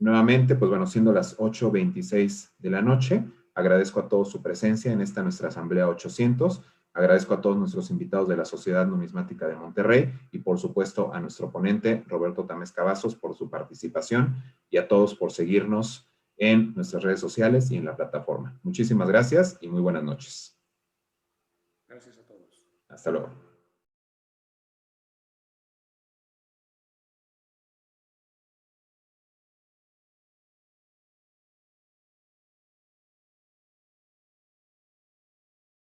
nuevamente, pues bueno, siendo las 8:26 de la noche, agradezco a todos su presencia en esta nuestra Asamblea 800, agradezco a todos nuestros invitados de la Sociedad Numismática de Monterrey y por supuesto a nuestro ponente Roberto Tamés Cavazos por su participación y a todos por seguirnos en nuestras redes sociales y en la plataforma. Muchísimas gracias y muy buenas noches. Gracias a todos. Hasta luego.